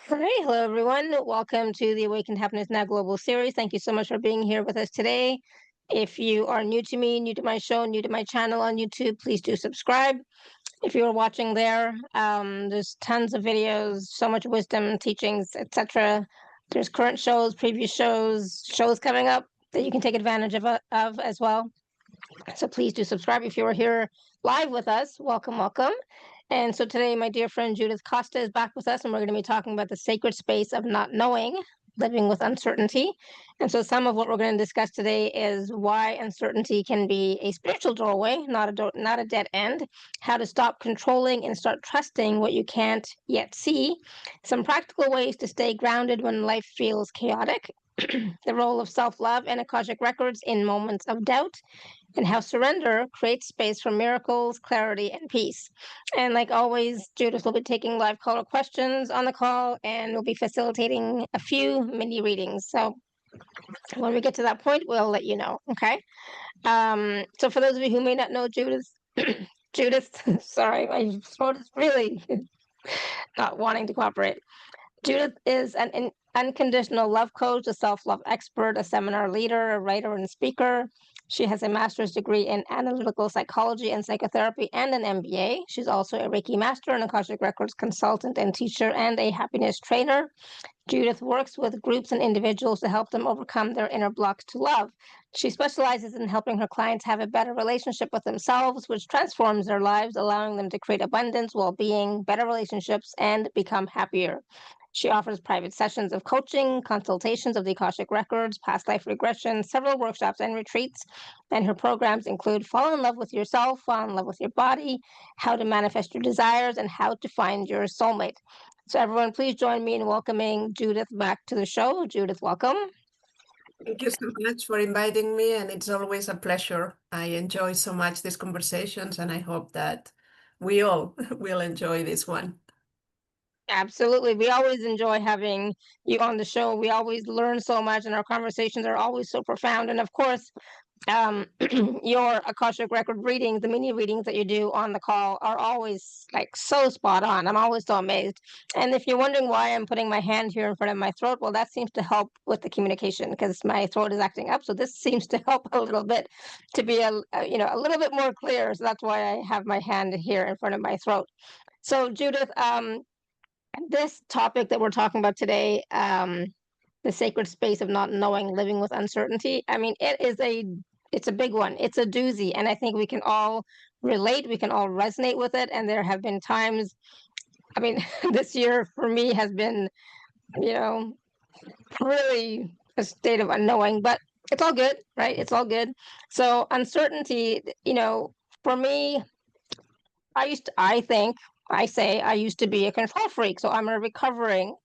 All right, hello everyone. Welcome to the Awakened Happiness Now Global Series. Thank you so much for being here with us today. If you are new to me, new to my show, new to my channel on YouTube, please do subscribe. If you are watching there, there's tons of videos, so much wisdom, teachings, etc. There's current shows, previous shows, shows coming up that you can take advantage of as well. So please do subscribe. If you are here live with us, welcome, welcome. And so today, my dear friend Judith Costa is back with us, and we're going to be talking about the sacred space of not knowing, living with uncertainty. And so some of what we're going to discuss today is why uncertainty can be a spiritual doorway, not a dead end, how to stop controlling and start trusting what you can't yet see, some practical ways to stay grounded when life feels chaotic, the role of self-love and Akashic Records in moments of doubt, and how surrender creates space for miracles, clarity, and peace. And like always, Judith will be taking live caller questions on the call, and we'll be facilitating a few mini readings. So when we get to that point, we'll let you know. Okay. So for those of you who may not know Judith, Judith, sorry, my throat is really not wanting to cooperate. Judith is an unconditional love coach, a self-love expert, a seminar leader, a writer, and speaker. She has a master's degree in analytical psychology and psychotherapy and an MBA. She's also a Reiki master, an Akashic Records consultant and teacher, and a happiness trainer. Judith works with groups and individuals to help them overcome their inner blocks to love. She specializes in helping her clients have a better relationship with themselves, which transforms their lives, allowing them to create abundance, well-being, better relationships, and become happier. She offers private sessions of coaching, consultations of the Akashic Records, past life regression, several workshops and retreats. And her programs include Fall in Love with Yourself, Fall in Love with Your Body, How to Manifest Your Desires, and How to Find Your Soulmate. So everyone, please join me in welcoming Judith back to the show. Judith, welcome. Thank you so much for inviting me, and it's always a pleasure. I enjoy so much these conversations, and I hope that we all will enjoy this one. Absolutely. We always enjoy having you on the show. We always learn so much, and our conversations are always so profound. And of course, your Akashic Record readings, the mini readings that you do on the call are always like so spot on. I'm always so amazed. And if you're wondering why I'm putting my hand here in front of my throat, well, that seems to help with the communication because my throat is acting up. So this seems to help a little bit to be a little bit more clear. So that's why I have my hand here in front of my throat. So Judith, this topic that we're talking about today, the sacred space of not knowing, living with uncertainty. I mean, it's a big one. It's a doozy, and I think we can all relate. We can all resonate with it. And there have been times. I mean, this year for me has been, you know, really a state of unknowing. But it's all good, right? It's all good. So uncertainty, for me, I used to be a control freak. So I'm a recovering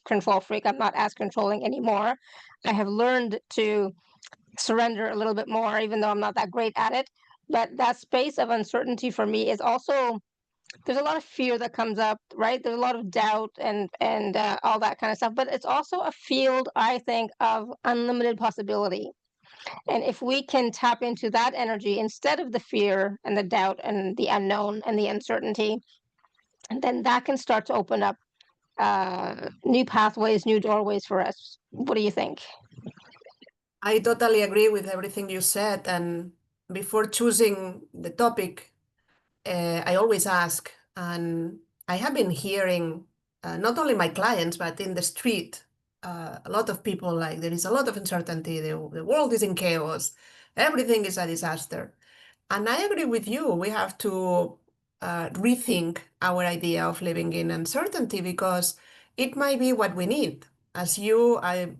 control freak. I'm not as controlling anymore. I have learned to surrender a little bit more, even though I'm not that great at it. But that space of uncertainty for me is also, there's a lot of fear that comes up, right? There's a lot of doubt and all that kind of stuff. But it's also a field, I think, of unlimited possibility. And if we can tap into that energy instead of the fear and the doubt and the unknown and the uncertainty, then that can start to open up new pathways, new doorways for us. What do you think? I totally agree with everything you said. And before choosing the topic, I always ask, and I have been hearing not only my clients, but in the street, a lot of people like there is a lot of uncertainty. The world is in chaos. Everything is a disaster. And I agree with you. We have to rethink our idea of living in uncertainty because it might be what we need. As you, I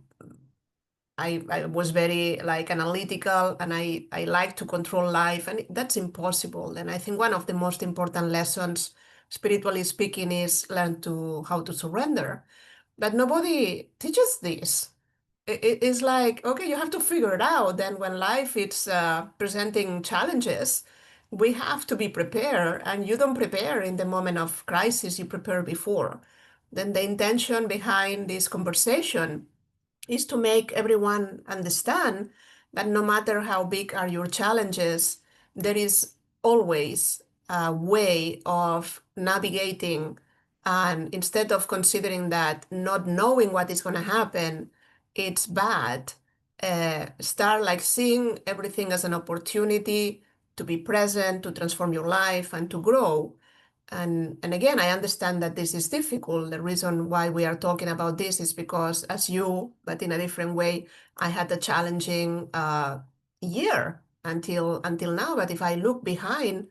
was very like analytical and I like to control life, and that's impossible. And I think one of the most important lessons, spiritually speaking, is learn to how to surrender. But nobody teaches this. It's like, okay, you have to figure it out. Then when life is presenting challenges, we have to be prepared. And you don't prepare in the moment of crisis, you prepare before. Then the intention behind this conversation is to make everyone understand that no matter how big are your challenges, there is always a way of navigating And instead of considering that not knowing what is going to happen, it's bad, start like seeing everything as an opportunity to be present, to transform your life, and to grow. And again, I understand that this is difficult. The reason why we are talking about this is because, as you, but in a different way, I had a challenging year until now. But if I look behind,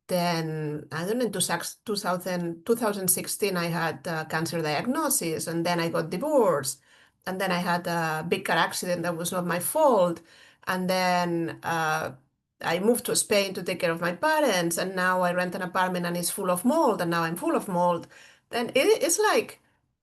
then I don't know, in 2016, I had a cancer diagnosis, and then I got divorced, and then I had a big car accident that was not my fault, and then I moved to Spain to take care of my parents, and now I rent an apartment and it's full of mold, and now I'm full of mold. Then it's like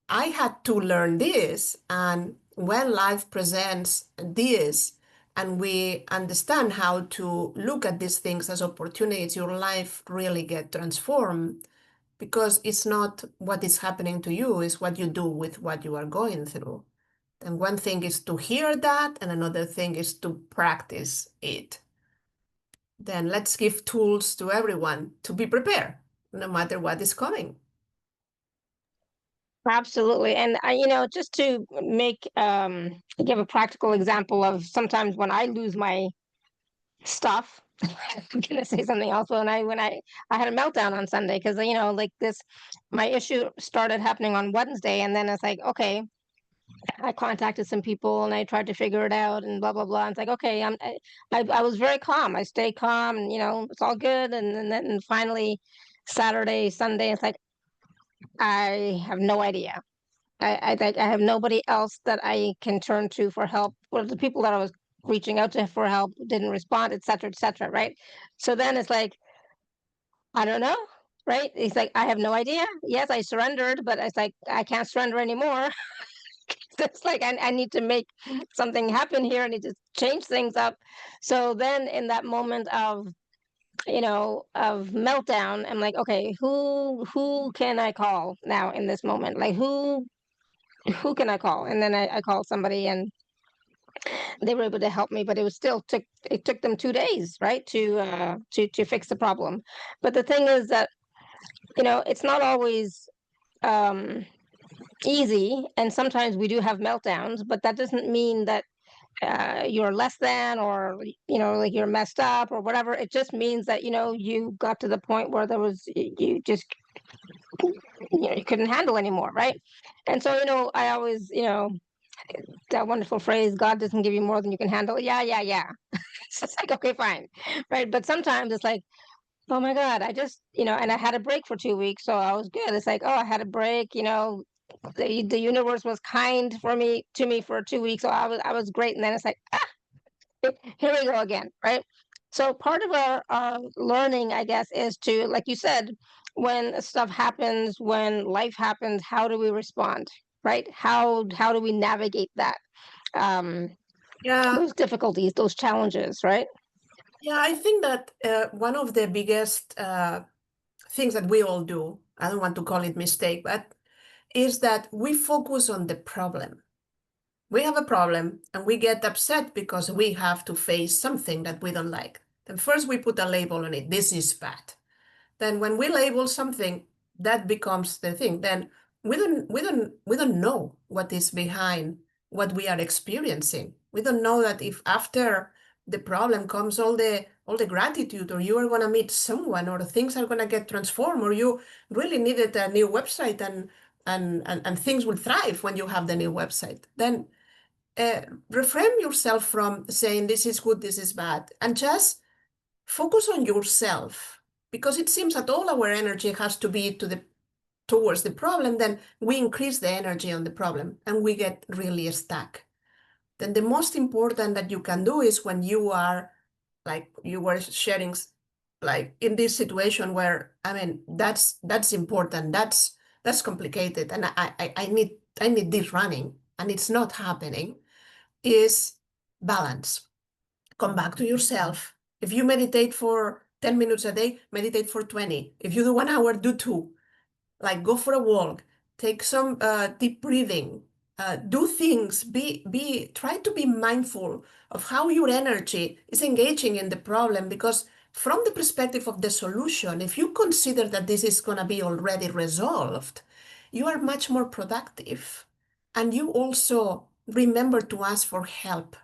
I had to learn this, and when life presents this, and we understand how to look at these things as opportunities, your life really get transformed, because it's not what is happening to you, it's what you do with what you are going through. And one thing is to hear that, and another thing is to practice it. Then let's give tools to everyone to be prepared, no matter what is coming. Absolutely. And just to give a practical example of sometimes when I lose my stuff. I'm gonna say something else. When I had a meltdown on Sunday, because like this, my issue started happening on Wednesday, and then it's like, okay, I contacted some people and I tried to figure it out and blah blah blah. And it's like, okay, I was very calm. I stayed calm, and it's all good. And then finally, Saturday, Sunday, it's like I have no idea. I have nobody else that I can turn to for help. Well, the people that I was reaching out to for help didn't respond, et cetera, right? So then it's like, I don't know, right? It's like, I have no idea. Yes, I surrendered, but it's like, I can't surrender anymore. It's like, I need to make something happen here. I need to change things up. So then in that moment of meltdown, I'm like, okay, who can I call now in this moment? Like, who can I call? And then I called somebody, and they were able to help me, but it took them 2 days, right, to fix the problem. But the thing is that it's not always um, easy, and sometimes we do have meltdowns, but that doesn't mean that you're less than, or like you're messed up or whatever. It just means that you got to the point where you just you couldn't handle anymore, right? And so I always that wonderful phrase, God doesn't give you more than you can handle. Yeah, yeah, yeah. It's like, okay, fine, right? But sometimes it's like, oh my God, I just and I had a break for 2 weeks, so I was good. It's like, oh, I had a break. The universe was kind to me for 2 weeks, so I was great. And then it's like, here we go again, right? So part of our learning, I guess, is to, like you said, when stuff happens, when life happens, how do we respond, right? How do we navigate that? Um, Yeah, those difficulties, those challenges, right? yeah, I think that one of the biggest things that we all do, I don't want to call it mistake, but is that we focus on the problem. We have a problem and we get upset because we have to face something that we don't like. Then first we put a label on it. This is bad. Then when we label something, that becomes the thing. Then we don't know what is behind what we are experiencing. We don't know that if after the problem comes all the gratitude, or you are gonna meet someone, or things are gonna get transformed, or you really needed a new website, and things will thrive when you have the new website. Then reframe yourself from saying this is good, this is bad, and just focus on yourself, because it seems that all our energy has to be towards the problem. Then we increase the energy on the problem and we get really stuck. Then the most important that you can do is when you are, like you were sharing, like in this situation where, I mean, that's important, that's complicated, and I need this running and it's not happening, is balance. Come back to yourself. If you meditate for 10 minutes a day, meditate for 20. If you do 1 hour, do 2. Like go for a walk, take some deep breathing, do things, try to be mindful of how your energy is engaging in the problem, because from the perspective of the solution, if you consider that this is going to be already resolved, you are much more productive. And you also remember to ask for help.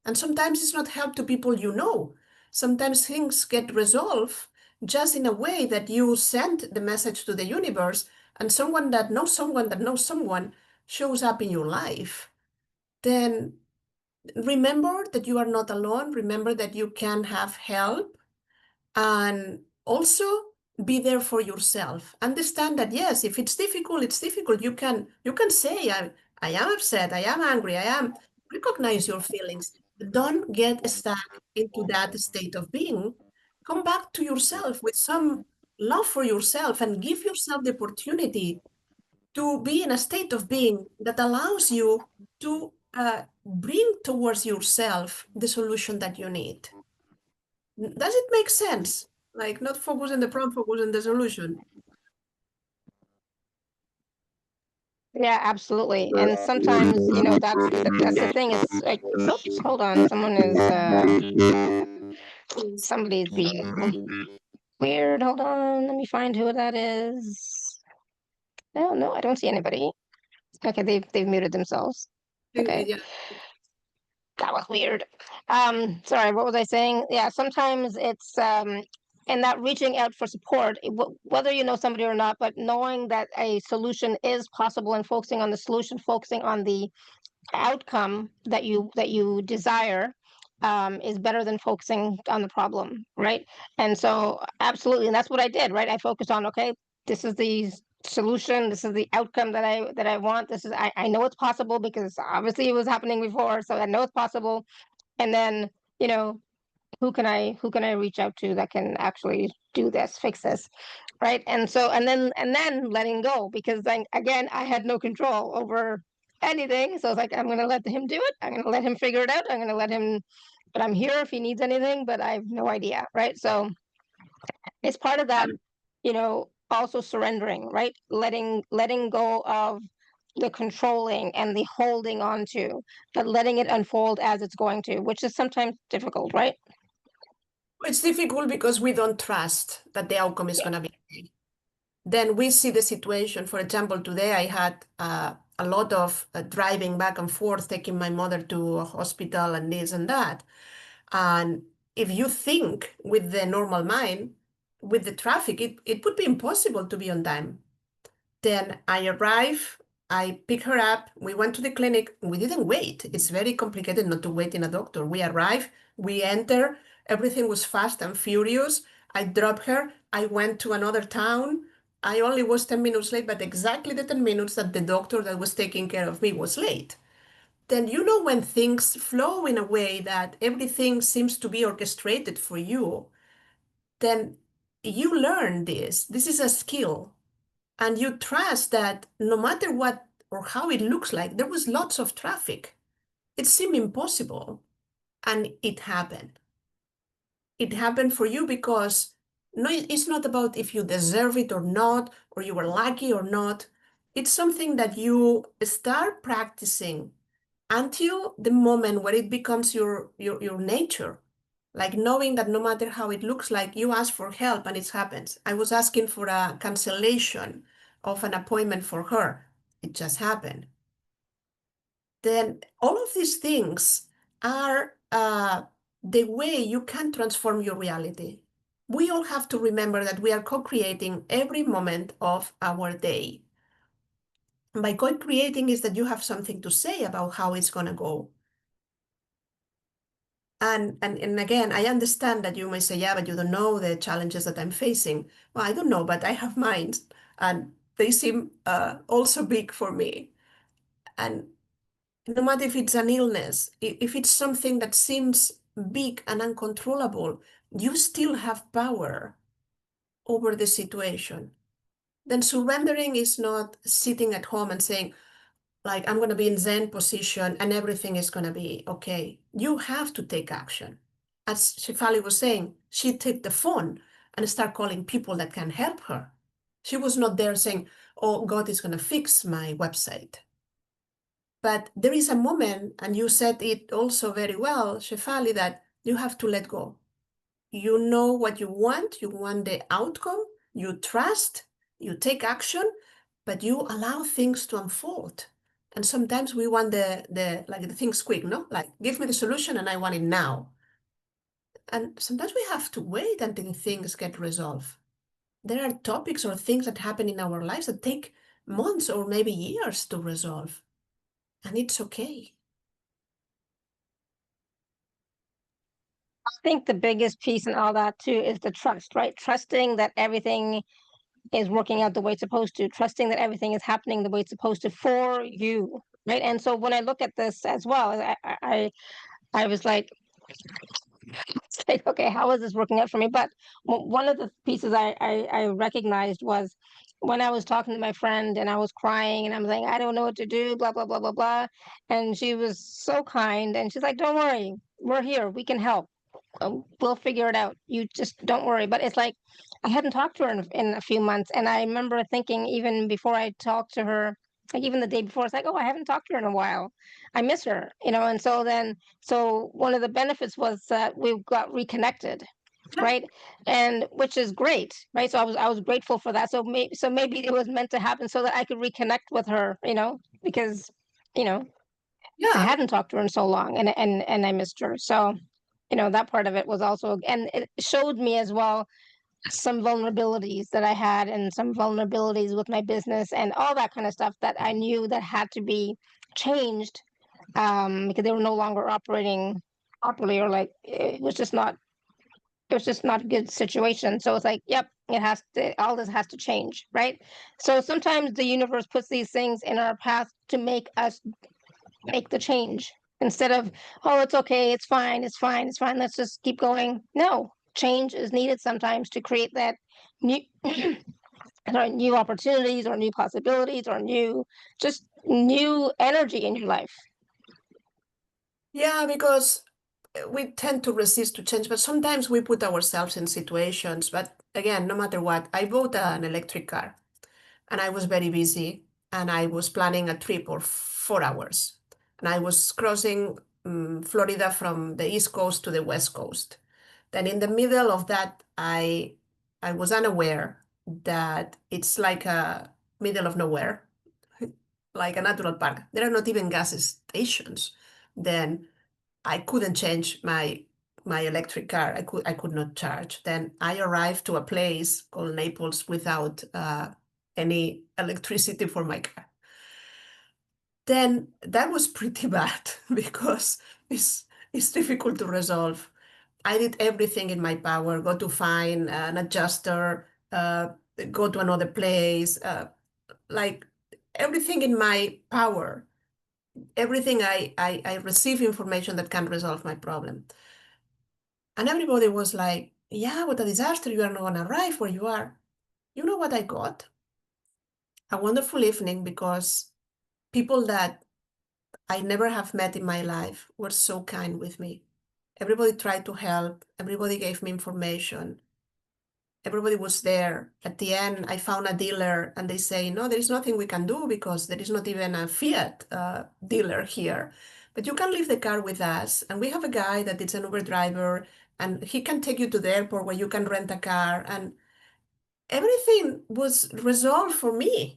And sometimes it's not help to people you know. Sometimes things get resolved just in a way that you send the message to the universe, and someone that knows someone that knows someone shows up in your life. Then remember that you are not alone. Remember that you can have help, and also be there for yourself. Understand that yes, if it's difficult, it's difficult. You can say I am upset, I am angry, I am. Recognize your feelings. Don't get stuck into that state of being. Come back to yourself with some love for yourself and give yourself the opportunity to be in a state of being that allows you to bring towards yourself the solution that you need. Does it make sense? Like not focus on the problem, focus on the solution. Yeah, absolutely. And sometimes, that's the thing. It's like, oops, hold on. Someone is somebody's being weird. Hold on. Let me find who that is. No, no, I don't see anybody. Okay, they've muted themselves. Okay. Yeah. That was weird. Sorry, what was I saying? Yeah, sometimes it's and that reaching out for support, whether you know somebody or not, but knowing that a solution is possible and focusing on the solution, focusing on the outcome that you desire, is better than focusing on the problem, right? And so, absolutely, and that's what I did, right? I focused on, okay, this is the solution, this is the outcome that I want. This is I know it's possible because obviously it was happening before, so I know it's possible. And then, you know, who can I reach out to that can actually do this, fix this, right? And so and then letting go, because then again I had no control over anything. So it's like, I'm gonna let him do it. I'm gonna let him figure it out. I'm gonna let him, but I'm here if he needs anything, but I have no idea, right? So it's part of that, also surrendering, right? Letting go of the controlling and the holding on to, but letting it unfold as it's going to, which is sometimes difficult, right? It's difficult because we don't trust that the outcome is going to be okay. Then we see the situation. For example, today I had a lot of driving back and forth, taking my mother to a hospital and this and that. And if you think with the normal mind, with the traffic, it would be impossible to be on time. Then I arrive, I pick her up, we went to the clinic, we didn't wait. It's very complicated not to wait in a doctor. We arrive, we enter, everything was fast and furious. I dropped her, I went to another town. I only was 10 minutes late, but exactly the 10 minutes that the doctor that was taking care of me was late. Then when things flow in a way that everything seems to be orchestrated for you, then you learn this. This is a skill. And you trust that no matter what or how it looks like, there was lots of traffic. It seemed impossible, and it happened. It happened for you because no, it's not about if you deserve it or not, or you were lucky or not. It's something that you start practicing until the moment where it becomes your nature. Like knowing that no matter how it looks like, you ask for help and it happens. I was asking for a cancellation of an appointment for her. It just happened. Then all of these things are the way you can transform your reality. We all have to remember that we are co-creating every moment of our day. And by co-creating is that you have something to say about how it's going to go. And again, I understand that you may say, yeah, but you don't know the challenges that I'm facing. Well, I don't know, but I have mine, and they seem also big for me. And no matter if it's an illness, if it's something that seems big and uncontrollable, you still have power over the situation. Then surrendering is not sitting at home and saying, like, I'm going to be in Zen position and everything is going to be okay. You have to take action. As Shefali was saying, she took the phone and started calling people that can help her. She was not there saying, oh, God is going to fix my website. But there is a moment, and you said it also very well, Shefali, that you have to let go. you know what you want the outcome, you trust, you take action, but you allow things to unfold. And sometimes we want the things quick, no? Like, give me the solution and I want it now. And sometimes we have to wait until things get resolved. There are topics or things that happen in our lives that take months or maybe years to resolve. And it's okay. I think the biggest piece in all that too is the trust, right? Trusting that everything is working out the way it's supposed to, trusting that everything is happening the way it's supposed to for you, right? And so when I look at this as well, I was like, it's like, okay, how is this working out for me? But one of the pieces I recognized was when I was talking to my friend and I was crying and I'm like, I don't know what to do, blah, blah, blah, blah, blah. And she was so kind and she's like, don't worry, we're here, we can help. We'll figure it out. You just don't worry. But it's like I hadn't talked to her in a few months. And I remember thinking, even before I talked to her, like even the day before, it's like, oh, I haven't talked to her in a while. I miss her, you know. And so then, so one of the benefits was that we got reconnected, right? And which is great, right? So I was grateful for that. So maybe it was meant to happen so that I could reconnect with her, you know, because you know I Yeah, hadn't talked to her in so long, and I missed her. So that part of it was also, and it showed me as well some vulnerabilities that I had and some vulnerabilities with my business and all that kind of stuff that I knew that had to be changed, because they were no longer operating properly, or like it was just not a good situation. So it's like, yep, all this has to change, right? So sometimes the universe puts these things in our path to make us make the change instead of, oh, it's okay, it's fine, it's fine, it's fine, let's just keep going. No, change is needed sometimes to create that new sorry, new opportunities or new possibilities or new energy in your life. yeah, because we tend to resist to change, but sometimes we put ourselves in situations. But again, no matter what, I bought an electric car and I was very busy and I was planning a trip of 4 hours. And I was crossing Florida from the East Coast to the West Coast. Then in the middle of that, I was unaware that it's like a middle of nowhere, like a natural park. There are not even gas stations. Then I couldn't change my electric car. I could not charge. Then I arrived to a place called Naples without any electricity for my car. Then that was pretty bad because it's difficult to resolve. I did everything in my power, go to find an adjuster, go to another place, like everything in my power, everything I receive information that can resolve my problem. And everybody was like, yeah, what a disaster. You are not going to arrive where you are. You know what I got? A wonderful evening because people that I never have met in my life were so kind with me. Everybody tried to help. Everybody gave me information. Everybody was there. At the end, I found a dealer and they say, no, there is nothing we can do because there is not even a Fiat dealer here. But you can leave the car with us. And we have a guy that is an Uber driver and he can take you to the airport where you can rent a car. And everything was resolved for me.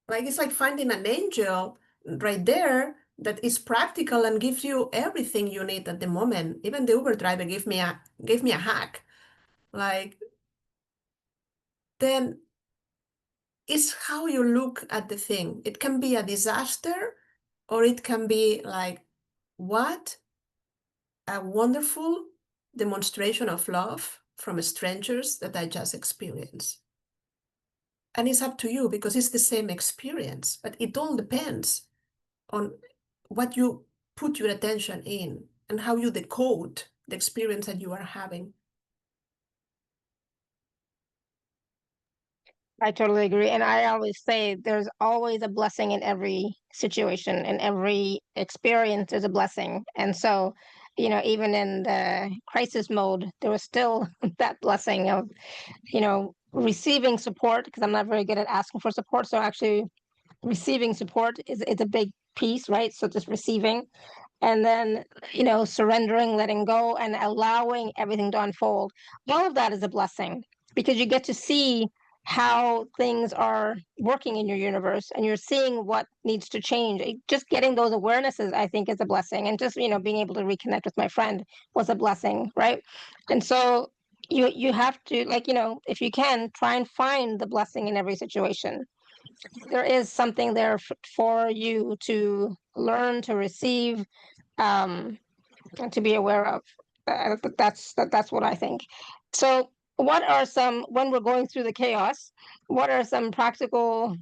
Like it's like finding an angel right there that is practical and gives you everything you need at the moment. Even the Uber driver gave me a hack. Like then it's how you look at the thing. It can be a disaster or it can be like, what a wonderful demonstration of love from strangers that I just experienced. And it's up to you because it's the same experience, but it all depends on what you put your attention in and how you decode the experience that you are having. I totally agree. And I always say there's always a blessing in every situation, in every experience, there's a blessing. And so, even in the crisis mode, there was still that blessing of, receiving support, because I'm not very good at asking for support. So actually receiving support is a big piece, right? So just receiving. and then, surrendering, letting go, and allowing everything to unfold. All of that is a blessing, because you get to see how things are working in your universe, and you're seeing what needs to change. Just getting those awarenesses, I think, is a blessing. And just, being able to reconnect with my friend was a blessing, right? And so you have to, like, if you can, try and find the blessing in every situation. There is something there for you to learn, to receive, um, and to be aware of. That's what I think. So, what are some, when we're going through the chaos, what are some practical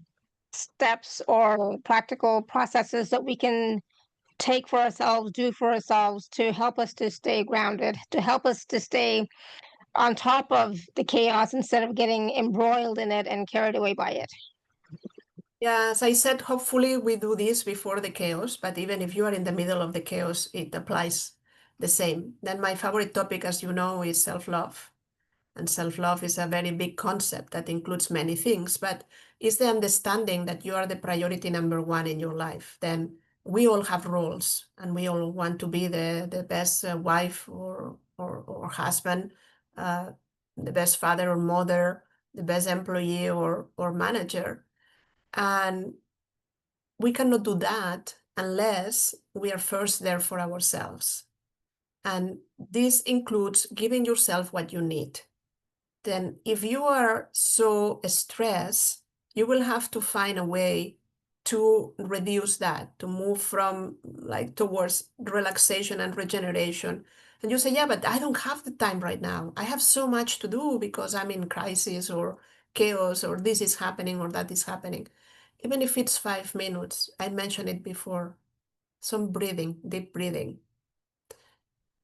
steps or practical processes that we can take for ourselves, do for ourselves, to help us to stay grounded, to help us to stay on top of the chaos instead of getting embroiled in it and carried away by it? Yeah, as I said, hopefully we do this before the chaos, but even if you are in the middle of the chaos, it applies the same. Then my favorite topic, as you know, is self-love. And self-love is a very big concept that includes many things, but it's the understanding that you are the priority number one in your life. Then we all have roles, and we all want to be the best wife or husband, uh, the best father or mother, the best employee or manager. And we cannot do that unless we are first there for ourselves. And this includes giving yourself what you need. Then if you are so stressed, you will have to find a way to reduce that, to move from like towards relaxation and regeneration. And you say, yeah, but I don't have the time right now. I have so much to do because I'm in crisis or chaos, or this is happening or that is happening. Even if it's 5 minutes, I mentioned it before, some breathing, deep breathing.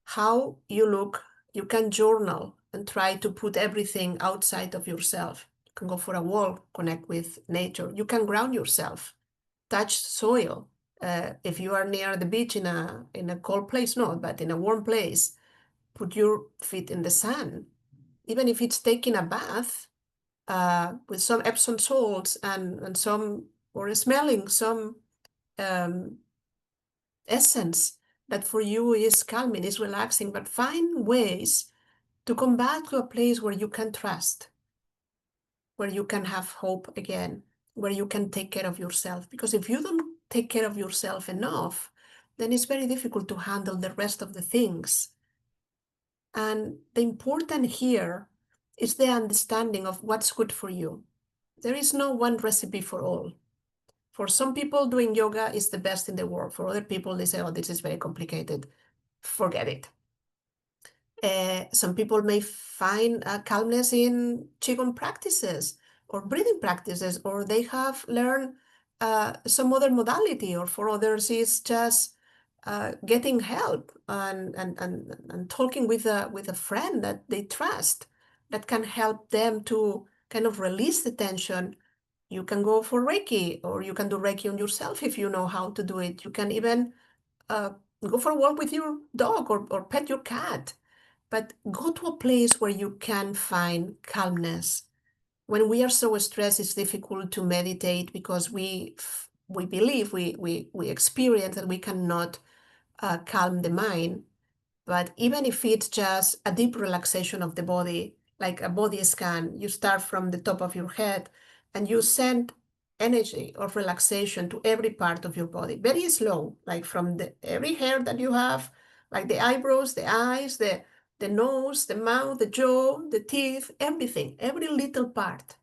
How you look, you can journal and try to put everything outside of yourself. You can go for a walk, connect with nature. You can ground yourself, touch soil. If you are near the beach in a cold place, no, but in a warm place, put your feet in the sun. Even if it's taking a bath with some Epsom salts and some, or smelling some um, essence that for you is calming, is relaxing, but find ways to come back to a place where you can trust, where you can have hope again, where you can take care of yourself. Because if you don't take care of yourself enough, then it's very difficult to handle the rest of the things. And the important here is the understanding of what's good for you. There is no one recipe for all. For some people, doing yoga is the best in the world. For other people, they say, oh, this is very complicated. Forget it. Some people may find calmness in qigong practices or breathing practices, or they have learned some other modality, or for others it's just getting help and talking with a friend that they trust that can help them to kind of release the tension. You can go for Reiki, or you can do Reiki on yourself if you know how to do it. You can even go for a walk with your dog, or pet your cat. But go to a place where you can find calmness. When we are so stressed, it's difficult to meditate because we believe, we experience that we cannot calm the mind. But even if it's just a deep relaxation of the body, like a body scan, you start from the top of your head and you send energy of relaxation to every part of your body, very slow, like from every hair that you have, like the eyebrows, the eyes, the nose, the mouth, the jaw, the teeth, everything, every little part.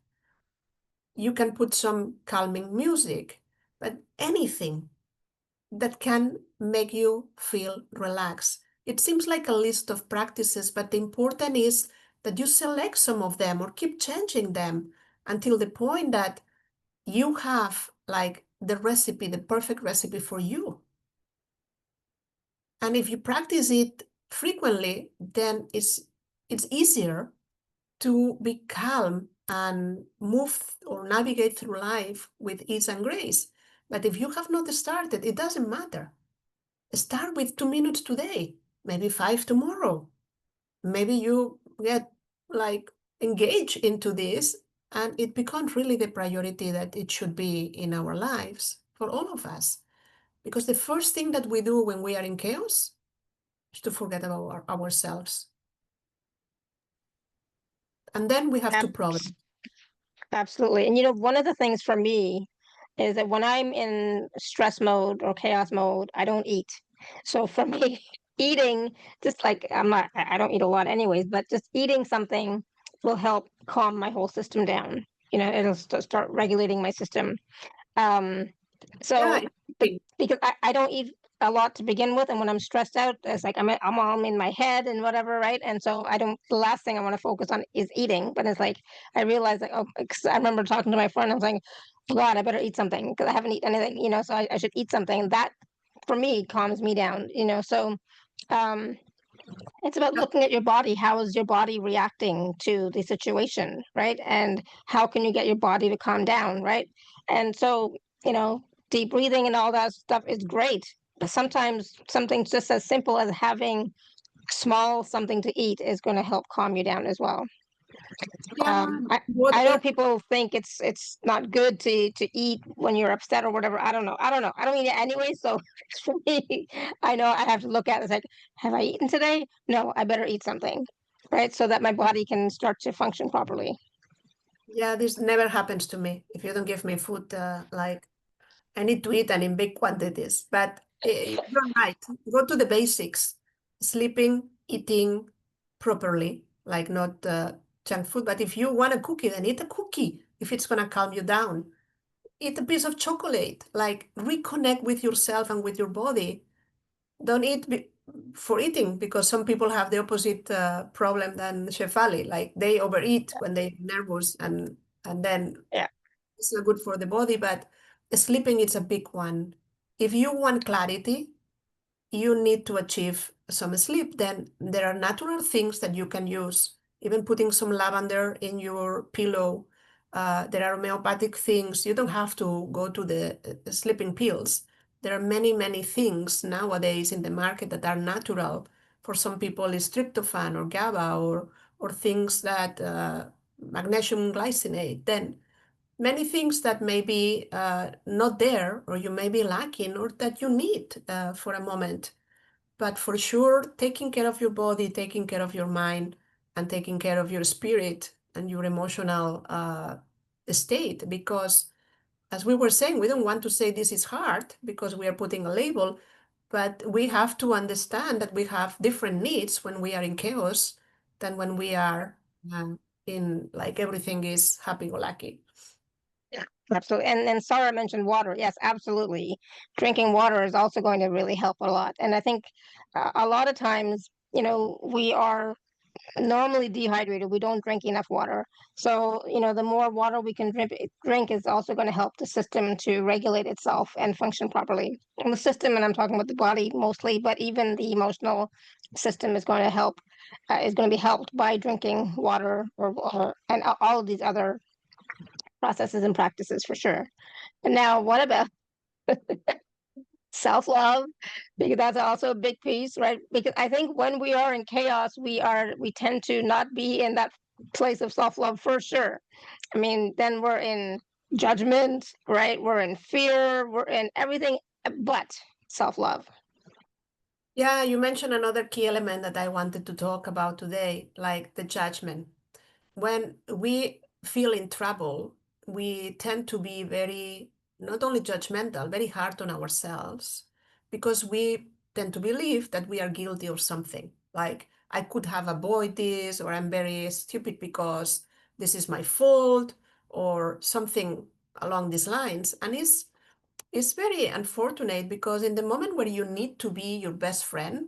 You can put some calming music, but anything that can make you feel relaxed. It seems like a list of practices, but the important is that you select some of them or keep changing them until the point that you have like the recipe, the perfect recipe for you. And if you practice it frequently, then it's easier to be calm and move or navigate through life with ease and grace. But if you have not started, it doesn't matter. Start with 2 minutes today, maybe 5 tomorrow. Maybe you get like engaged into this and it becomes really the priority that it should be in our lives for all of us. Because the first thing that we do when we are in chaos is to forget about ourselves. And then we have two problems. Absolutely. And one of the things for me is that when I'm in stress mode or chaos mode, I don't eat. So for me, eating, just like I don't eat a lot anyways, but just eating something will help calm my whole system down. It'll start regulating my system. Um, Yeah, so, because I don't eat a lot to begin with, and when I'm stressed out, it's like I'm all in my head and whatever, right? And so I don't. The last thing I want to focus on is eating, but it's like I realize, like, oh, 'cause I remember talking to my friend. I was like, oh, God, I better eat something because I haven't eaten anything, so I should eat something. That for me calms me down, So, um, it's about looking at your body. How is your body reacting to the situation, right? And how can you get your body to calm down, right? And so, deep breathing and all that stuff is great. But sometimes something just as simple as having small something to eat is going to help calm you down as well. yeah, I know water. people think it's not good to eat when you're upset or whatever. I don't know. I don't eat it anyway. So for me, I know I have to look at it. It's like, have I eaten today? No, I better eat something, right? So that my body can start to function properly. Yeah, this never happens to me. If you don't give me food, like I need to eat and in big quantities. But you're right. Go to the basics: sleeping, eating properly, like not junk food. But if you want a cookie, then eat a cookie. If it's gonna calm you down, eat a piece of chocolate. Like reconnect with yourself and with your body. Don't eat for eating, because some people have the opposite problem than Shefali. Like they overeat when they're nervous, and then Yeah. it's not good for the body. But sleeping is a big one. If you want clarity, you need to achieve some sleep. Then there are natural things that you can use, even putting some lavender in your pillow. There are homeopathic things. You don't have to go to the sleeping pills. There are many, many things nowadays in the market that are natural. For some people, it's tryptophan or GABA, or things that magnesium glycinate. Then many things that may be not there, or you may be lacking, or that you need for a moment. But for sure, taking care of your body, taking care of your mind, and taking care of your spirit and your emotional state. Because, as we were saying, we don't want to say this is hard because we are putting a label, but we have to understand that we have different needs when we are in chaos than when we are in, like, everything is happy-go-lucky. Yeah, absolutely. And Sarah mentioned water. Yes, absolutely. Drinking water is also going to really help a lot. And I think a lot of times, we are normally dehydrated. We don't drink enough water. So, the more water we can drink is also going to help the system to regulate itself and function properly. And the system, and I'm talking about the body mostly, but even the emotional system is going to is going to be helped by drinking water and all of these other processes and practices for sure. And now, what about self love? Because that's also a big piece, right? Because I think when we are in chaos, we tend to not be in that place of self love for sure. I mean, then we're in judgment, right? We're in fear, we're in everything but self love. Yeah, you mentioned another key element that I wanted to talk about today, like the judgment. When we feel in trouble, we tend to be very, not only judgmental, very hard on ourselves, because we tend to believe that we are guilty of something. Like, I could have avoided this, or I'm very stupid because this is my fault, or something along these lines. And it's very unfortunate, because in the moment where you need to be your best friend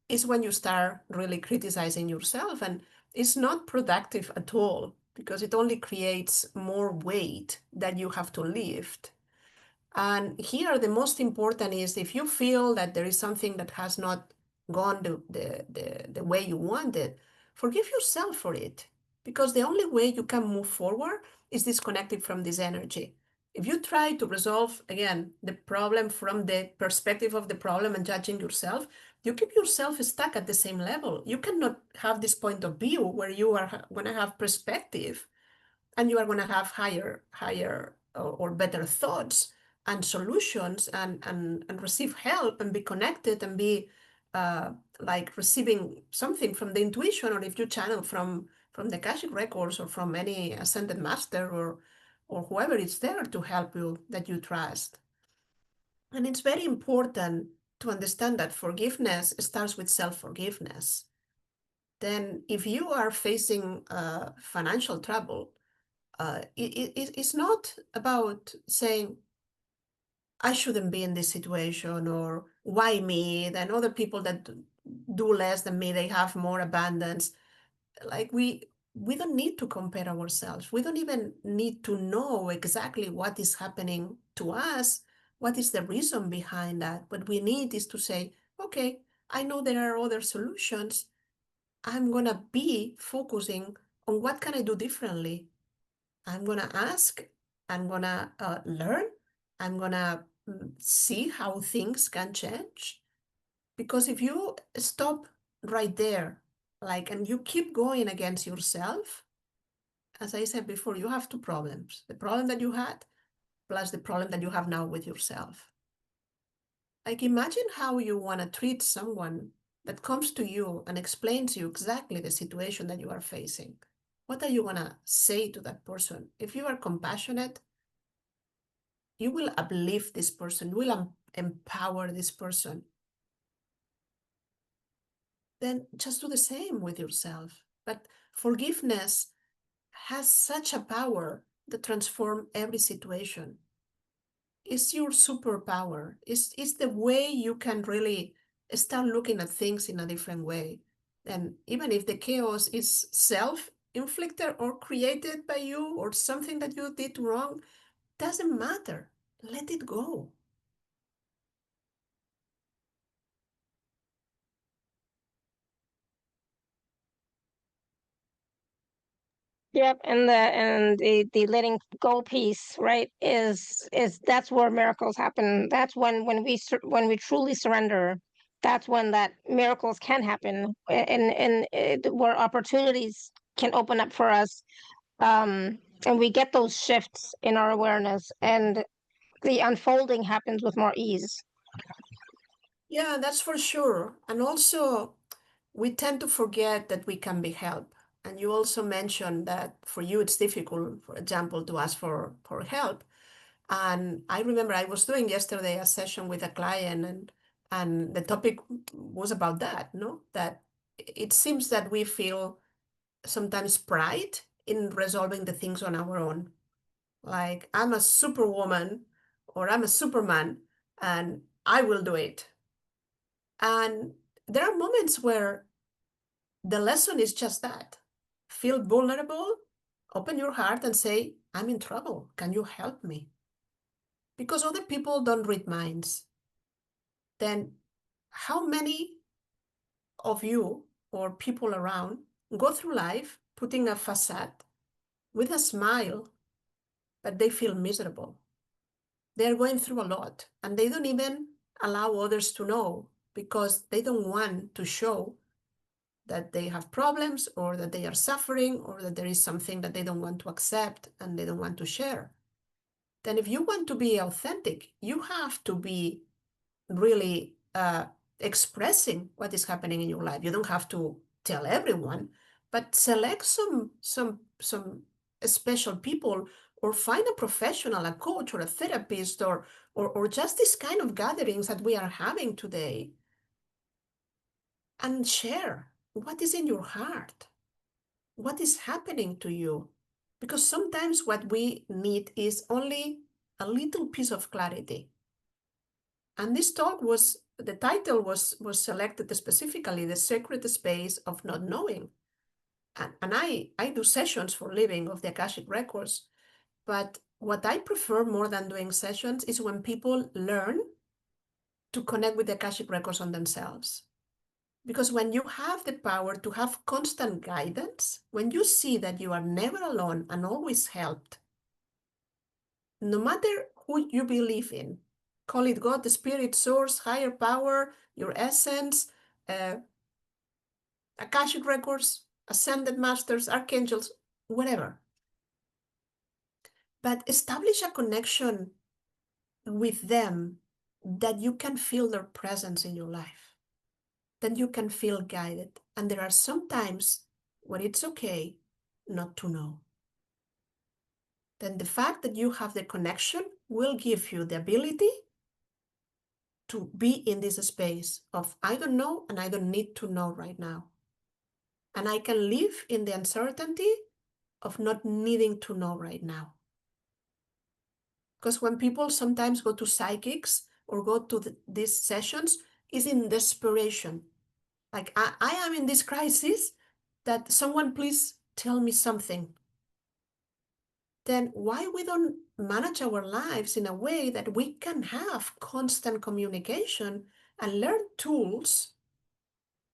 is when you start really criticizing yourself, and it's not productive at all, because it only creates more weight that you have to lift. And here, the most important is, if you feel that there is something that has not gone the way you wanted, forgive yourself for it. Because the only way you can move forward is disconnected from this energy. If you try to resolve, again, the problem from the perspective of the problem and judging yourself, you keep yourself stuck at the same level. You cannot have this point of view where you are going to have perspective, and you are going to have higher or better thoughts, and solutions and receive help and be connected and be like receiving something from the intuition, or if you channel from the Akashic Records or from any ascended master or whoever is there to help you that you trust. And it's very important to understand that forgiveness starts with self-forgiveness. Then if you are facing financial trouble, it's not about saying, I shouldn't be in this situation, or why me? Then other people that do less than me, they have more abundance. Like we don't need to compare ourselves. We don't even need to know exactly what is happening to us. What is the reason behind that? What we need is to say, okay, I know there are other solutions. I'm gonna be focusing on what can I do differently. I'm gonna ask, I'm gonna learn, I'm gonna see how things can change. Because if you stop right there, like, and you keep going against yourself, as I said before, you have two problems: the problem that you had, plus the problem that you have now with yourself. Like, imagine how you want to treat someone that comes to you and explains to you exactly the situation that you are facing. What are you going to say to that person? If you are compassionate, you will uplift this person, you will empower this person. Then just do the same with yourself. But forgiveness has such a power to transform every situation. It's your superpower. It's the way you can really start looking at things in a different way. And even if the chaos is self-inflicted or created by you or something that you did wrong, doesn't matter. Let it go. Yep, and the letting go piece, right, is that's where miracles happen. That's when we truly surrender. That's when that miracles can happen, and where opportunities can open up for us, and we get those shifts in our awareness, and the unfolding happens with more ease. Yeah, that's for sure. And also, we tend to forget that we can be helped. And you also mentioned that for you it's difficult, for example, to ask for help. And I remember I was doing yesterday a session with a client, and the topic was about that, no? That it seems that we feel sometimes pride in resolving the things on our own. Like, I'm a superwoman or I'm a superman and I will do it. And there are moments where the lesson is just that. Feel vulnerable, open your heart and say, I'm in trouble. Can you help me? Because other people don't read minds. Then how many of you or people around go through life putting a facade with a smile, but they feel miserable? They're going through a lot and they don't even allow others to know because they don't want to show that they have problems or that they are suffering or that there is something that they don't want to accept and they don't want to share. Then if you want to be authentic, you have to be really expressing what is happening in your life. You don't have to tell everyone, but select some special people, or find a professional, a coach or a therapist, or just this kind of gatherings that we are having today, and share what is in your heart, what is happening to you. Because sometimes what we need is only a little piece of clarity. And this talk was, the title was selected specifically, The Sacred Space of Not Knowing. And I do sessions for living of the Akashic Records, but what I prefer more than doing sessions is when people learn to connect with the Akashic Records on themselves. Because when you have the power to have constant guidance, when you see that you are never alone and always helped, no matter who you believe in, call it God, the spirit, source, higher power, your essence, uh, Akashic Records, ascended masters, archangels, whatever. But establish a connection with them that you can feel their presence in your life, then you can feel guided. And there are some times when it's okay not to know. Then the fact that you have the connection will give you the ability to be in this space of I don't know and I don't need to know right now. And I can live in the uncertainty of not needing to know right now. Because when people sometimes go to psychics or go to these sessions, is in desperation. Like, I am in this crisis, that someone please tell me something. Then why we don't manage our lives in a way that we can have constant communication and learn tools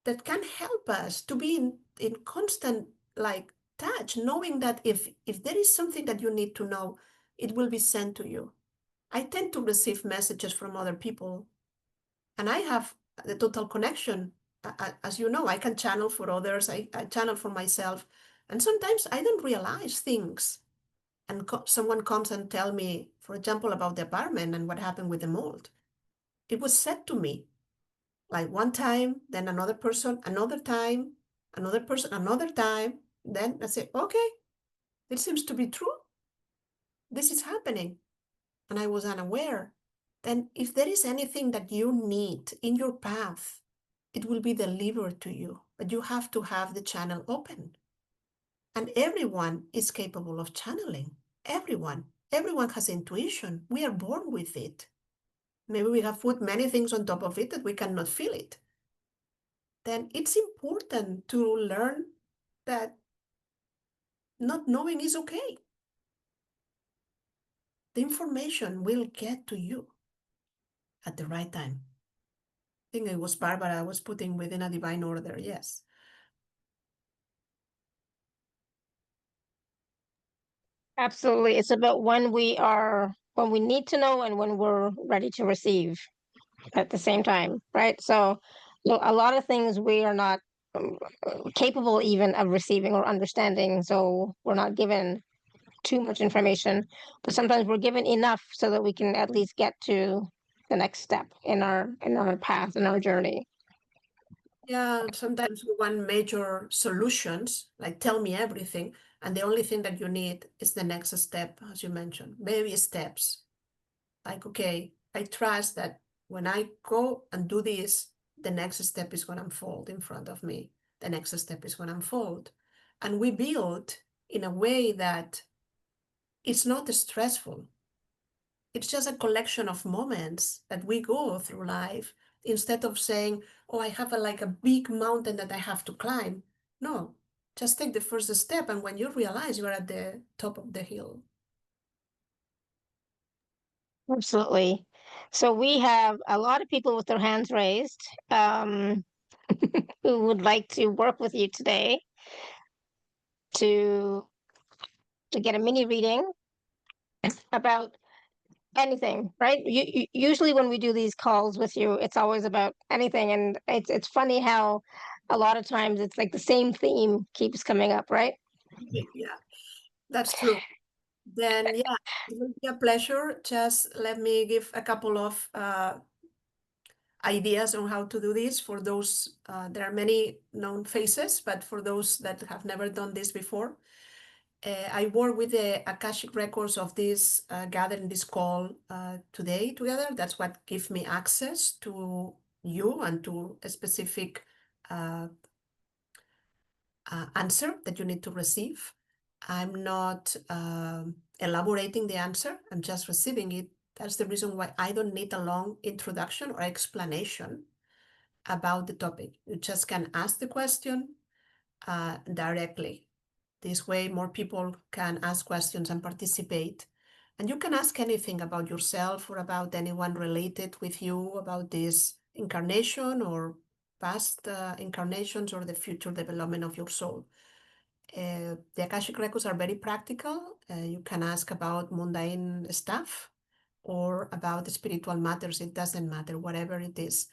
that can help us to be in constant like touch, knowing that if there is something that you need to know, it will be sent to you. I tend to receive messages from other people, and I have the total connection. As you know, I can channel for others, I channel for myself, and sometimes I don't realize things. And someone comes and tell me, for example, about the apartment and what happened with the mold. It was said to me, like one time, then another person, another time, another person, another time. Then I say, okay, it seems to be true. This is happening. And I was unaware. Then if there is anything that you need in your path, it will be delivered to you. But you have to have the channel open. And everyone is capable of channeling. Everyone. Everyone has intuition. We are born with it. Maybe we have put many things on top of it that we cannot feel it. Then it's important to learn that not knowing is okay. The information will get to you at the right time. I think it was Barbara I was putting within a divine order, yes. Absolutely. It's about when we need to know and when we're ready to receive at the same time, right? So a lot of things we are not capable even of receiving or understanding. So we're not given too much information, but sometimes we're given enough so that we can at least get to the next step in our path, in our journey. Yeah, sometimes we want major solutions, like tell me everything, and the only thing that you need is the next step, as you mentioned, baby steps. Like, okay, I trust that when I go and do this, the next step is going to unfold in front of me. The next step is going to unfold. And we build in a way that it's not stressful. It's just a collection of moments that we go through life instead of saying, oh, I have like a big mountain that I have to climb. No, just take the first step. And when you realize you are at the top of the hill. Absolutely. So we have a lot of people with their hands raised, who would like to work with you today to get a mini reading about anything, right? Usually when we do these calls with you, it's always about anything, and it's funny how a lot of times it's like the same theme keeps coming up, right? Yeah, that's true. Then, yeah, it will be a pleasure. Just let me give a couple of ideas on how to do this for those. There are many known faces, but for those that have never done this before, I work with the Akashic Records of this gathering, this call today together. That's what gives me access to you and to a specific uh, answer that you need to receive. I'm not elaborating the answer, I'm just receiving it. That's the reason why I don't need a long introduction or explanation about the topic. You just can ask the question directly. This way, more people can ask questions and participate. And you can ask anything about yourself or about anyone related with you about this incarnation or past incarnations or the future development of your soul. The Akashic Records are very practical. You can ask about mundane stuff or about spiritual matters. It doesn't matter, whatever it is.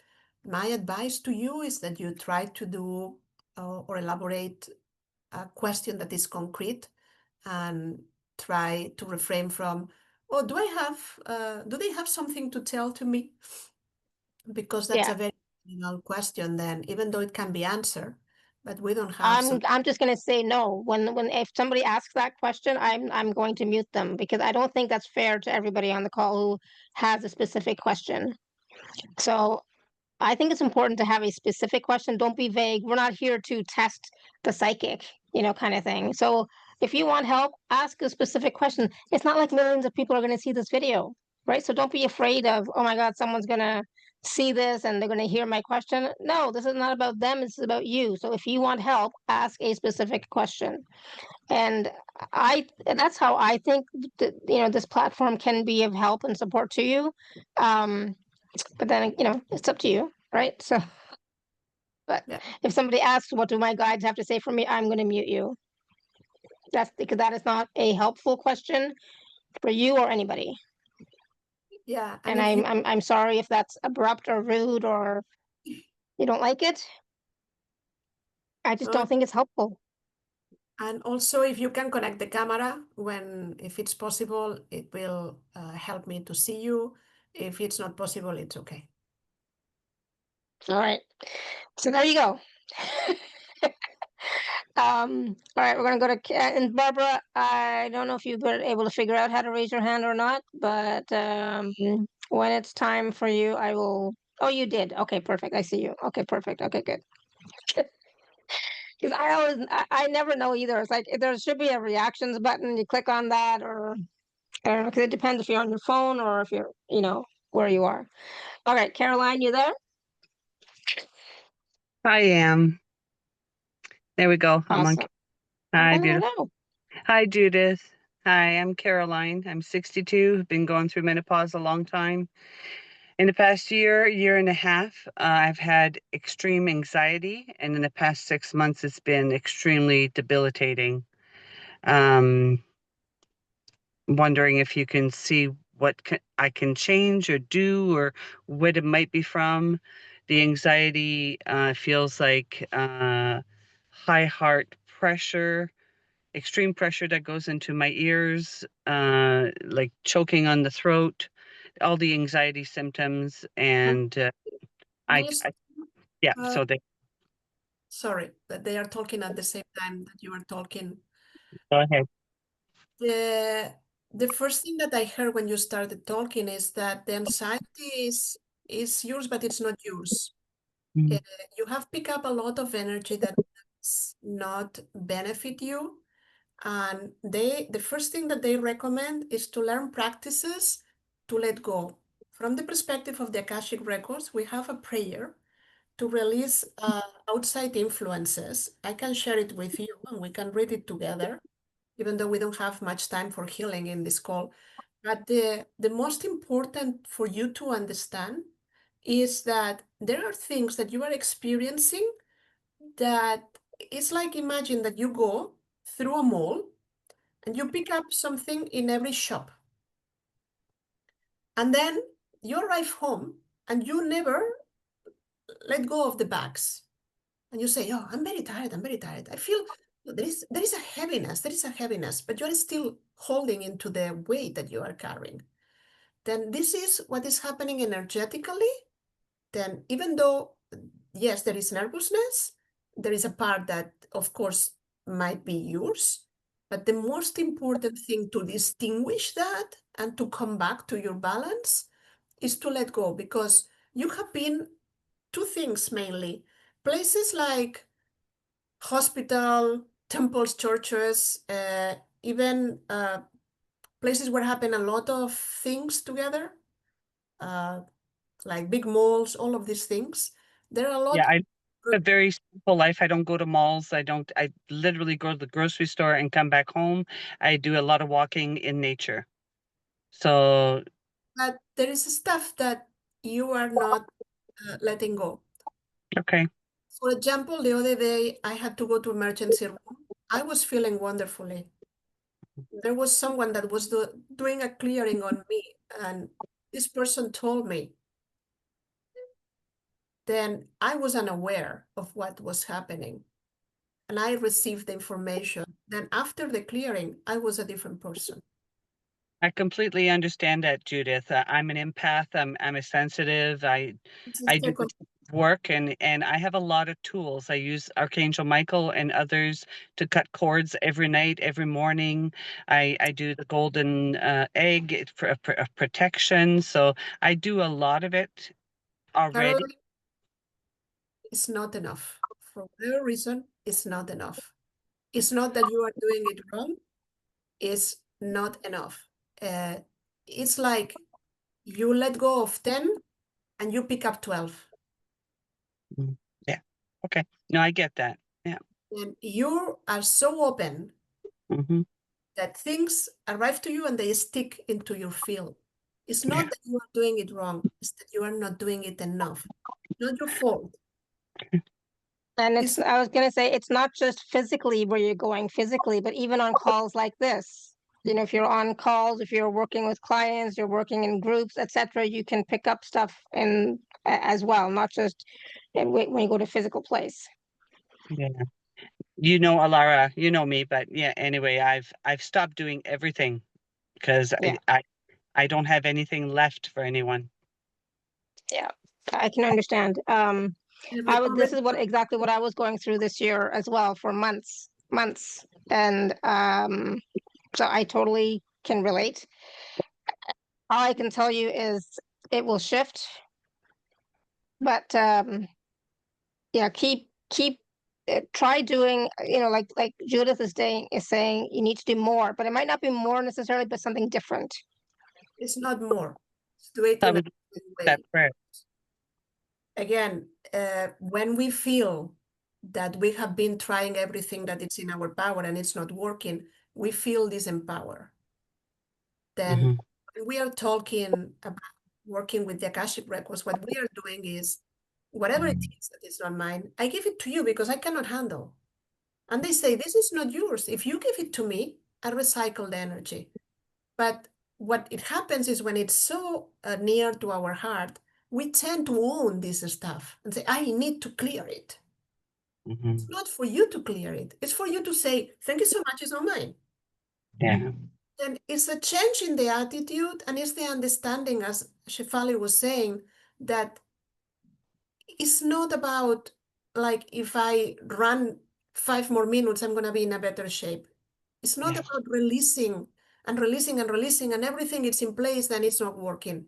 My advice to you is that you try to do or elaborate a question that is concrete and try to refrain from, Oh, do they have something to tell to me? Because that's Yeah. a very personal question then, even though it can be answered, but we don't have some. I'm just going to say no. When if somebody asks that question, I'm going to mute them because I don't think that's fair to everybody on the call who has a specific question. So I think it's important to have a specific question. Don't be vague. We're not here to test the psychic, kind of thing. So if you want help, ask a specific question. It's not like millions of people are going to see this video, right? So don't be afraid of, oh my God, someone's going to see this and they're going to hear my question. No, this is not about them. This is about you. So if you want help, ask a specific question. And that's how I think that, this platform can be of help and support to you. But then, it's up to you, right? So, but Yeah, if somebody asks, what do my guides have to say for me? I'm going to mute you. That's because that is not a helpful question for you or anybody. yeah, and And if you I'm sorry if that's abrupt or rude or you don't like it. I just uh, don't think it's helpful. and also if you can connect the camera when if it's possible, it will help me to see you. If it's not possible, it's okay. All right. So there you go. All right, we're gonna go to and Barbara. I don't know if you've been able to figure out how to raise your hand or not, but when it's time for you, I will. Oh, you did. Okay, perfect. I see you. Okay, perfect. Okay, good. Because I never know either. It's like there should be a reactions button. You click on that, or I don't know, because it depends if you're on your phone or if you're, where you are. All right, Caroline, you there? I am. There we go. I'm on. Awesome. Hi, beautiful. Hello. Hi, Judith. Hi, I'm Caroline. I'm 62. Been going through menopause a long time. In the past year and a half, I've had extreme anxiety, and in the past 6 months, it's been extremely debilitating. Wondering if you can see what I can change or do, or what it might be from. The anxiety feels like high heart pressure, extreme pressure that goes into my ears, like choking on the throat, all the anxiety symptoms. And Niels, yeah, uh, so they sorry that they are talking at the same time that you are talking. go ahead. The first thing that I heard when you started talking is that the anxiety is yours, but it's not yours. Mm. You have picked up a lot of energy that does not benefit you. And the first thing that they recommend is to learn practices to let go. From the perspective of the Akashic Records, we have a prayer to release outside influences. I can share it with you and we can read it together, even though we don't have much time for healing in this call. But the most important for you to understand is that there are things that you are experiencing that it's like imagine that you go through a mall and you pick up something in every shop. And then you arrive home and you never let go of the bags. And you say, oh, I'm very tired, I'm very tired. I feel there is a heaviness, but you're still holding into the weight that you are carrying. Then this is what is happening energetically. Then even though, yes, there is nervousness, there is a part that, of course, might be yours. But the most important thing to distinguish that and to come back to your balance is to let go, because you have been two things mainly. Places like hospital, temples, churches, even places where happen a lot of things together, uh, like big malls, all of these things. There are a Yeah, lot. I live a very simple life. I don't go to malls. I literally go to the grocery store and come back home. I do a lot of walking in nature. So, But there is stuff that you are not letting go. okay. For example, the other day I had to go to emergency room. I was feeling wonderfully. There was someone that was doing a clearing on me, and this person told me. Then I was unaware of what was happening, and I received the information. Then after the clearing, I was a different person. I completely understand that, Judith. I'm an empath. I'm a sensitive. I do Sister, work, and I have a lot of tools. I use Archangel Michael and others to cut cords every night, every morning. I do the golden egg for protection. So I do a lot of it already. Caroline, it's not enough. For whatever reason, it's not enough. It's not that you are doing it wrong. It's not enough. It's like you let go of 10 and you pick up 12. Mm, yeah. Okay. No, I get that. Yeah. And you are so open Hmm. that things arrive to you and they stick into your field. It's Yeah. not that you are doing it wrong, it's that you are not doing it enough. Not your fault. And It's I was going to say, it's not just physically where you're going physically, but even on calls like this. You know, if you're on calls, if you're working with clients, you're working in groups, etc., you can pick up stuff as well, not just when you go to physical place. Yeah. You know, Alara, you know me, but yeah, anyway, I've stopped doing everything because Yeah. I don't have anything left for anyone. Yeah, I can understand. This is exactly what I was going through this year as well for months. And so I totally can relate. All I can tell you is it will shift, but yeah, keep try doing, like Judith is saying you need to do more, but it might not be more necessarily, but something different. It's not more. It's do it I in a would different that way. prayer. Again, when we feel that we have been trying everything that is in our power and it's not working, we feel disempowered. Then Mhm. when we are talking about working with the Akashic Records, what we are doing is whatever it is that is not mine, I give it to you because I cannot handle. And they say, this is not yours. If you give it to me, I recycle the energy. But what it happens is when it's so near to our heart, we tend to own this stuff and say, I need to clear it. Mhm. It's not for you to clear it. It's for you to say, thank you so much, it's not mine. Yeah. And it's a change in the attitude and it's the understanding, as Shefali was saying, that it's not about like if I run 5 more minutes, I'm going to be in a better shape. It's not Yeah. about releasing and releasing and releasing and everything is in place, then it's not working.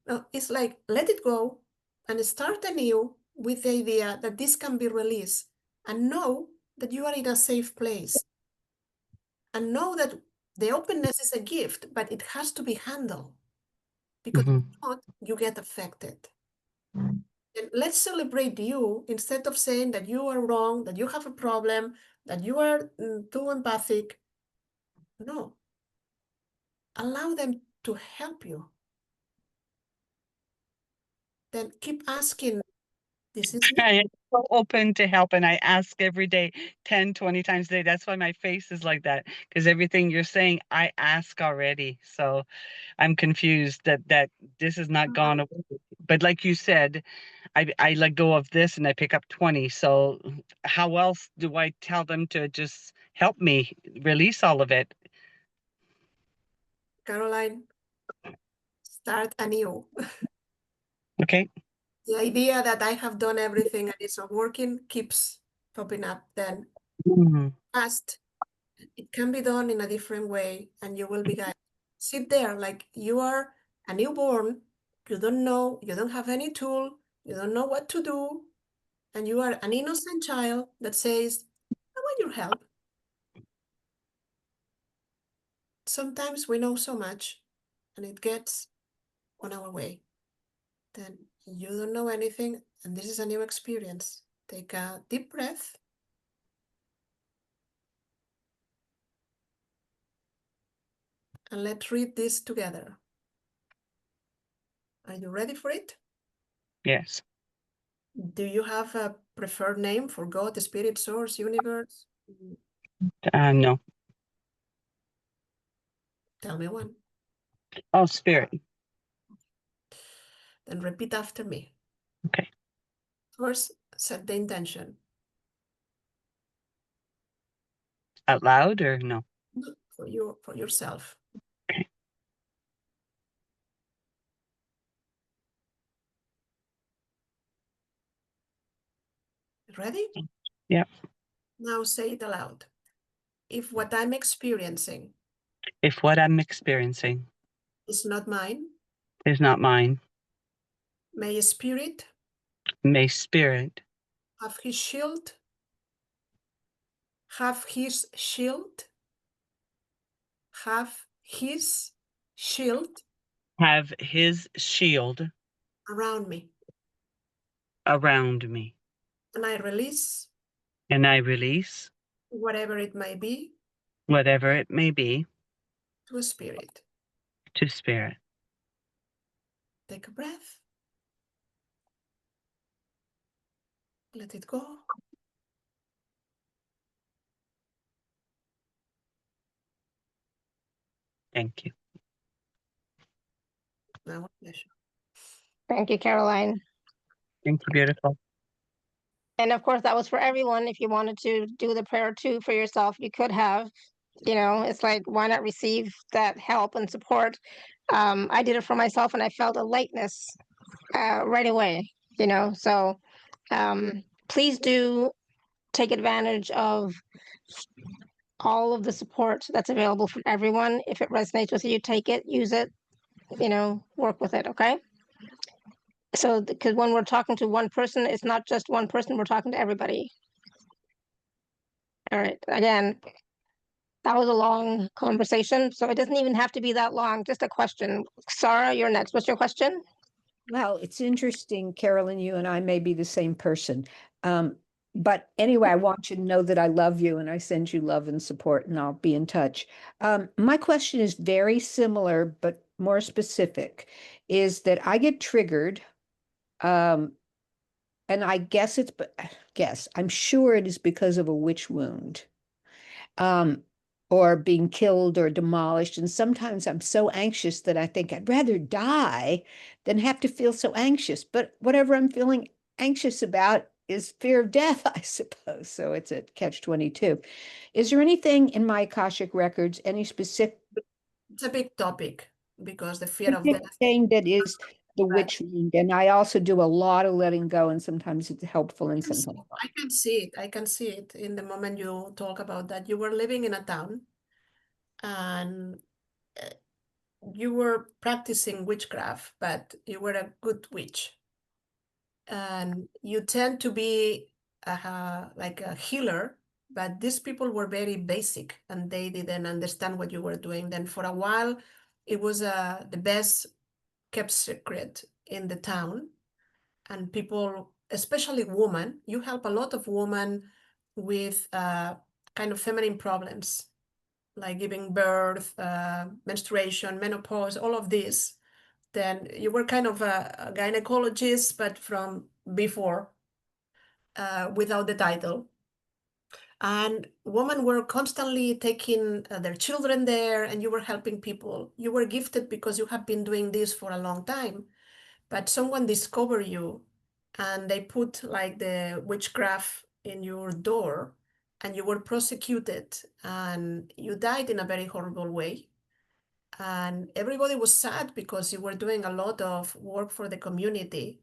No, it's like let it go and start anew with the idea that this can be released and know that you are in a safe place and know that the openness is a gift, but it has to be handled because if Mhm. not, you get affected. And let's celebrate you instead of saying that you are wrong, that you have a problem, that you are too empathic. No, allow them to help you. Then keep asking, this is me. I am so open to help, and I ask every day, 10, 20 times a day. That's why my face is like that, because everything you're saying, I ask already. So I'm confused that this has not gone away. But like you said, I let go of this and I pick up 20. So how else do I tell them to just help me release all of it? Caroline, start anew. Okay. The idea that I have done everything and it's not working keeps popping up. Then Mhm. ask, it can be done in a different way and you will be guided. Sit there like you are a newborn. You don't know, you don't have any tool, you don't know what to do. And you are an innocent child that says, I want your help. Sometimes we know so much and it gets on our way. Then you don't know anything and this is a new experience. Take a deep breath. And let's read this together. Are you ready for it? Yes. Do you have a preferred name for God, the spirit, source, universe? No. Tell me one. Oh, spirit. Then repeat after me. Okay. First, set the intention. Out loud or no? For you, for yourself. Okay. Ready? Yep. Now say it aloud. If what I'm experiencing If what I'm experiencing is not mine, is not mine, may Spirit may Spirit have his shield, have his shield, have his shield have his shield around me. around me. And I release And I release whatever it may be whatever it may be to Spirit. to Spirit. Take a breath. Let it go. Thank you. Now, pleasure. Thank you, Caroline. Thank you, beautiful. And of course, that was for everyone. If you wanted to do the prayer too for yourself, you could have. It's like, why not receive that help and support? I did it for myself, and I felt a lightness right away. So please do take advantage of all of the support that's available from everyone. If it resonates with you, take it, use it, work with it. Okay. So, because when we're talking to one person, it's not just one person, we're talking to everybody. All right. Again, that was a long conversation, so it doesn't even have to be that long. Just a question. Sarah, you're next. What's your question? Well, it's interesting, Carolyn, you and I may be the same person. But anyway, I want you to know that I love you and I send you love and support, and I'll be in touch. My question is very similar, but more specific, is that I get triggered. And I guess I'm sure it is because of a witch wound. Or being killed or demolished. And sometimes I'm so anxious that I think I'd rather die than have to feel so anxious. But whatever I'm feeling anxious about is fear of death, I suppose. So it's a catch-22. Is there anything in my Akashic records, any specific It's a big topic because the fear of death. thing that is the Right. witch wound? And I also do a lot of letting go, and sometimes it's helpful and sometimes not. I can see it. I can see it in the moment you talk about that. You were living in a town and you were practicing witchcraft, but you were a good witch. And you tend to be like a healer, but these people were very basic and they didn't understand what you were doing. Then for a while, it was the best kept secret in the town. And people, especially women, you help a lot of women with kind of feminine problems, like giving birth, menstruation, menopause, all of this. Then you were kind of a gynecologist, but from before, without the title. And women were constantly taking their children there, and you were helping people. You were gifted because you have been doing this for a long time. But someone discovered you, and they put like the witchcraft in your door, and you were prosecuted, and you died in a very horrible way. And everybody was sad because you were doing a lot of work for the community.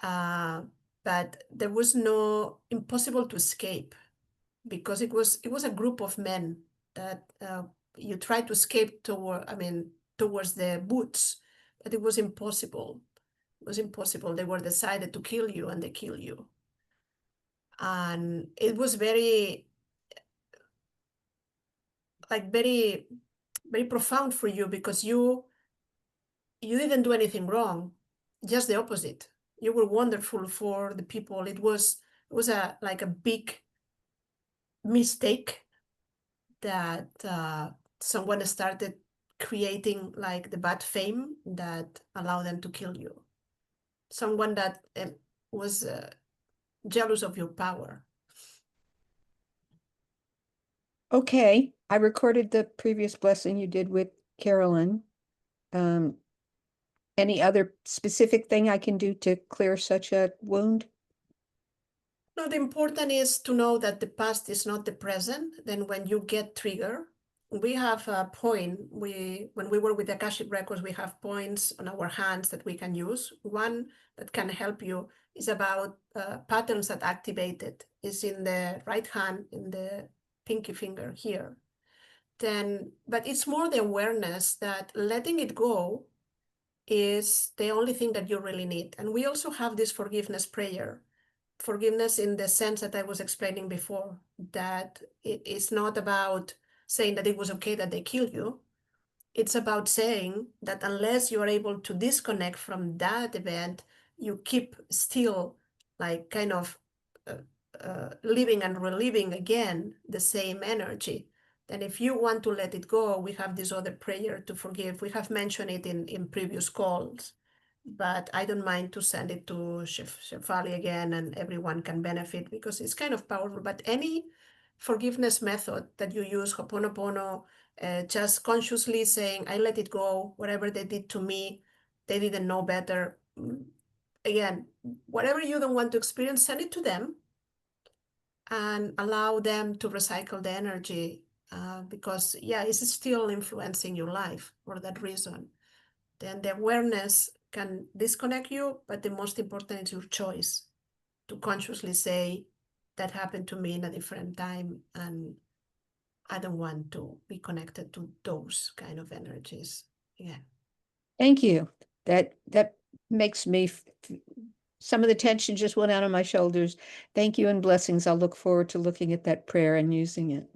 But there was no impossible to escape because it was a group of men that you tried to escape towards the woods, but it was impossible. It was impossible. They were decided to kill you, and they kill you. And it was very very very profound for you because you didn't do anything wrong, just the opposite. You were wonderful for the people. It was like a big mistake that someone started creating like the bad fame that allowed them to kill you. Someone that was jealous of your power. Okay, I recorded the previous blessing you did with Carolyn. Any other specific thing I can do to clear such a wound? No, the important is to know that the past is not the present. Then when you get triggered, we have a point. When we work with Akashic Records, we have points on our hands that we can use. One that can help you is about patterns that activated. Is in the right hand, in the pinky finger here. But it's more the awareness that letting it go is the only thing that you really need. And we also have this forgiveness prayer. Forgiveness in the sense that I was explaining before, that it is not about saying that it was okay that they killed you. It's about saying that unless you are able to disconnect from that event, you keep still like kind of living and reliving again the same energy. Then if you want to let it go, we have this other prayer to forgive. We have mentioned it in previous calls, but I don't mind to send it to Shefali again, and everyone can benefit because it's kind of powerful. But any forgiveness method that you use, Ho'oponopono, just consciously saying, I let it go, whatever they did to me, they didn't know better. Again, whatever you don't want to experience, send it to them and allow them to recycle the energy because, yeah, it's still influencing your life for that reason. Then the awareness can disconnect you, but the most important is your choice to consciously say, that happened to me in a different time, and I don't want to be connected to those kind of energies. Yeah. Thank you. That makes me, some of the tension just went out of my shoulders. Thank you and blessings. I'll look forward to looking at that prayer and using it.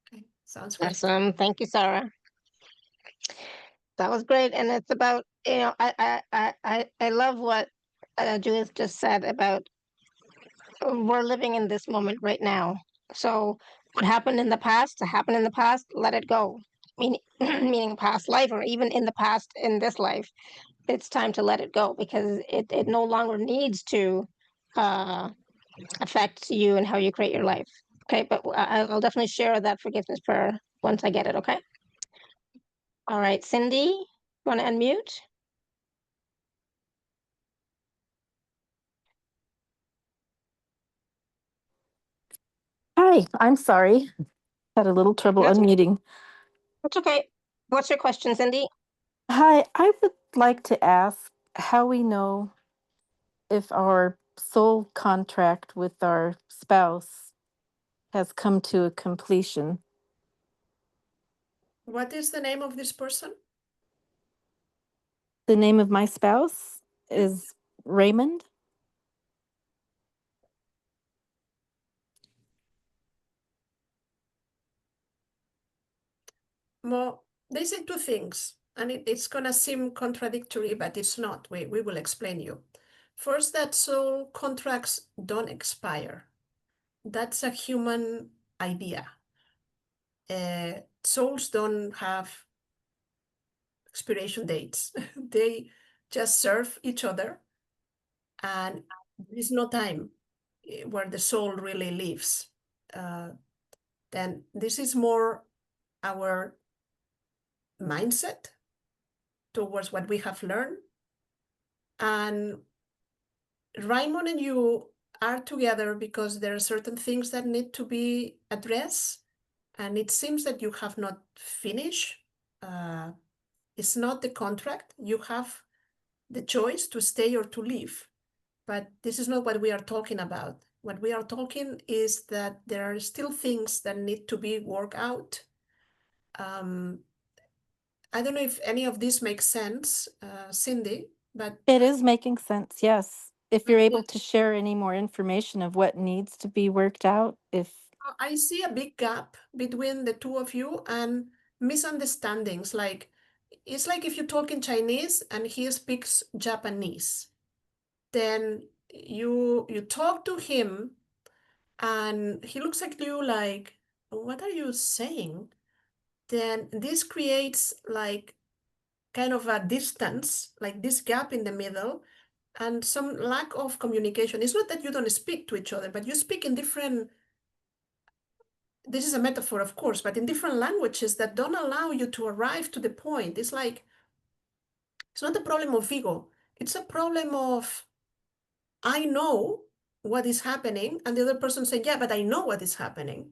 Okay. Sounds good. Awesome. Thank you, Sarah. That was great. And it's about, I love what Judith just said about we're living in this moment right now. So what happened in the past, happened in the past, let it go. Meaning past life, or even in the past in this life, it's time to let it go because it no longer needs to affect you and how you create your life. Okay, but I'll definitely share that forgiveness prayer once I get it. Okay. All right, Cindy, you want to unmute? Hi, I'm sorry. Had a little trouble That's, unmuting. that's okay. What's your question, Cindy? Hi, I would like to ask how we know if our soul contract with our spouse has come to a completion. What is the name of this person? The name of my spouse is Raymond. Well, they say two things, and it's going to seem contradictory, but it's not. We will explain you. First, that soul contracts don't expire. That's a human idea. Souls don't have expiration dates. They just serve each other, and there is no time where the soul really lives. Then this is more our mindset towards what we have learned. And Raymond and you are together because there are certain things that need to be addressed. And it seems that you have not finished. It's not the contract. You have the choice to stay or to leave. But this is not what we are talking about. What we are talking is that there are still things that need to be worked out. I don't know if any of this makes sense, Cindy, but It is making sense, yes. If you're able to share any more information of what needs to be worked out, if I see a big gap between the two of you and misunderstandings. Like, it's like if you talk in Chinese and he speaks Japanese, then you talk to him and he looks at you like, what are you saying? Then this creates like kind of a distance, like this gap in the middle, and some lack of communication. It's not that you don't speak to each other, but you speak in different, this is a metaphor, of course, but in different languages that don't allow you to arrive to the point. It's like, it's not a problem of ego. It's a problem of, I know what is happening, and the other person saying, yeah, but I know what is happening.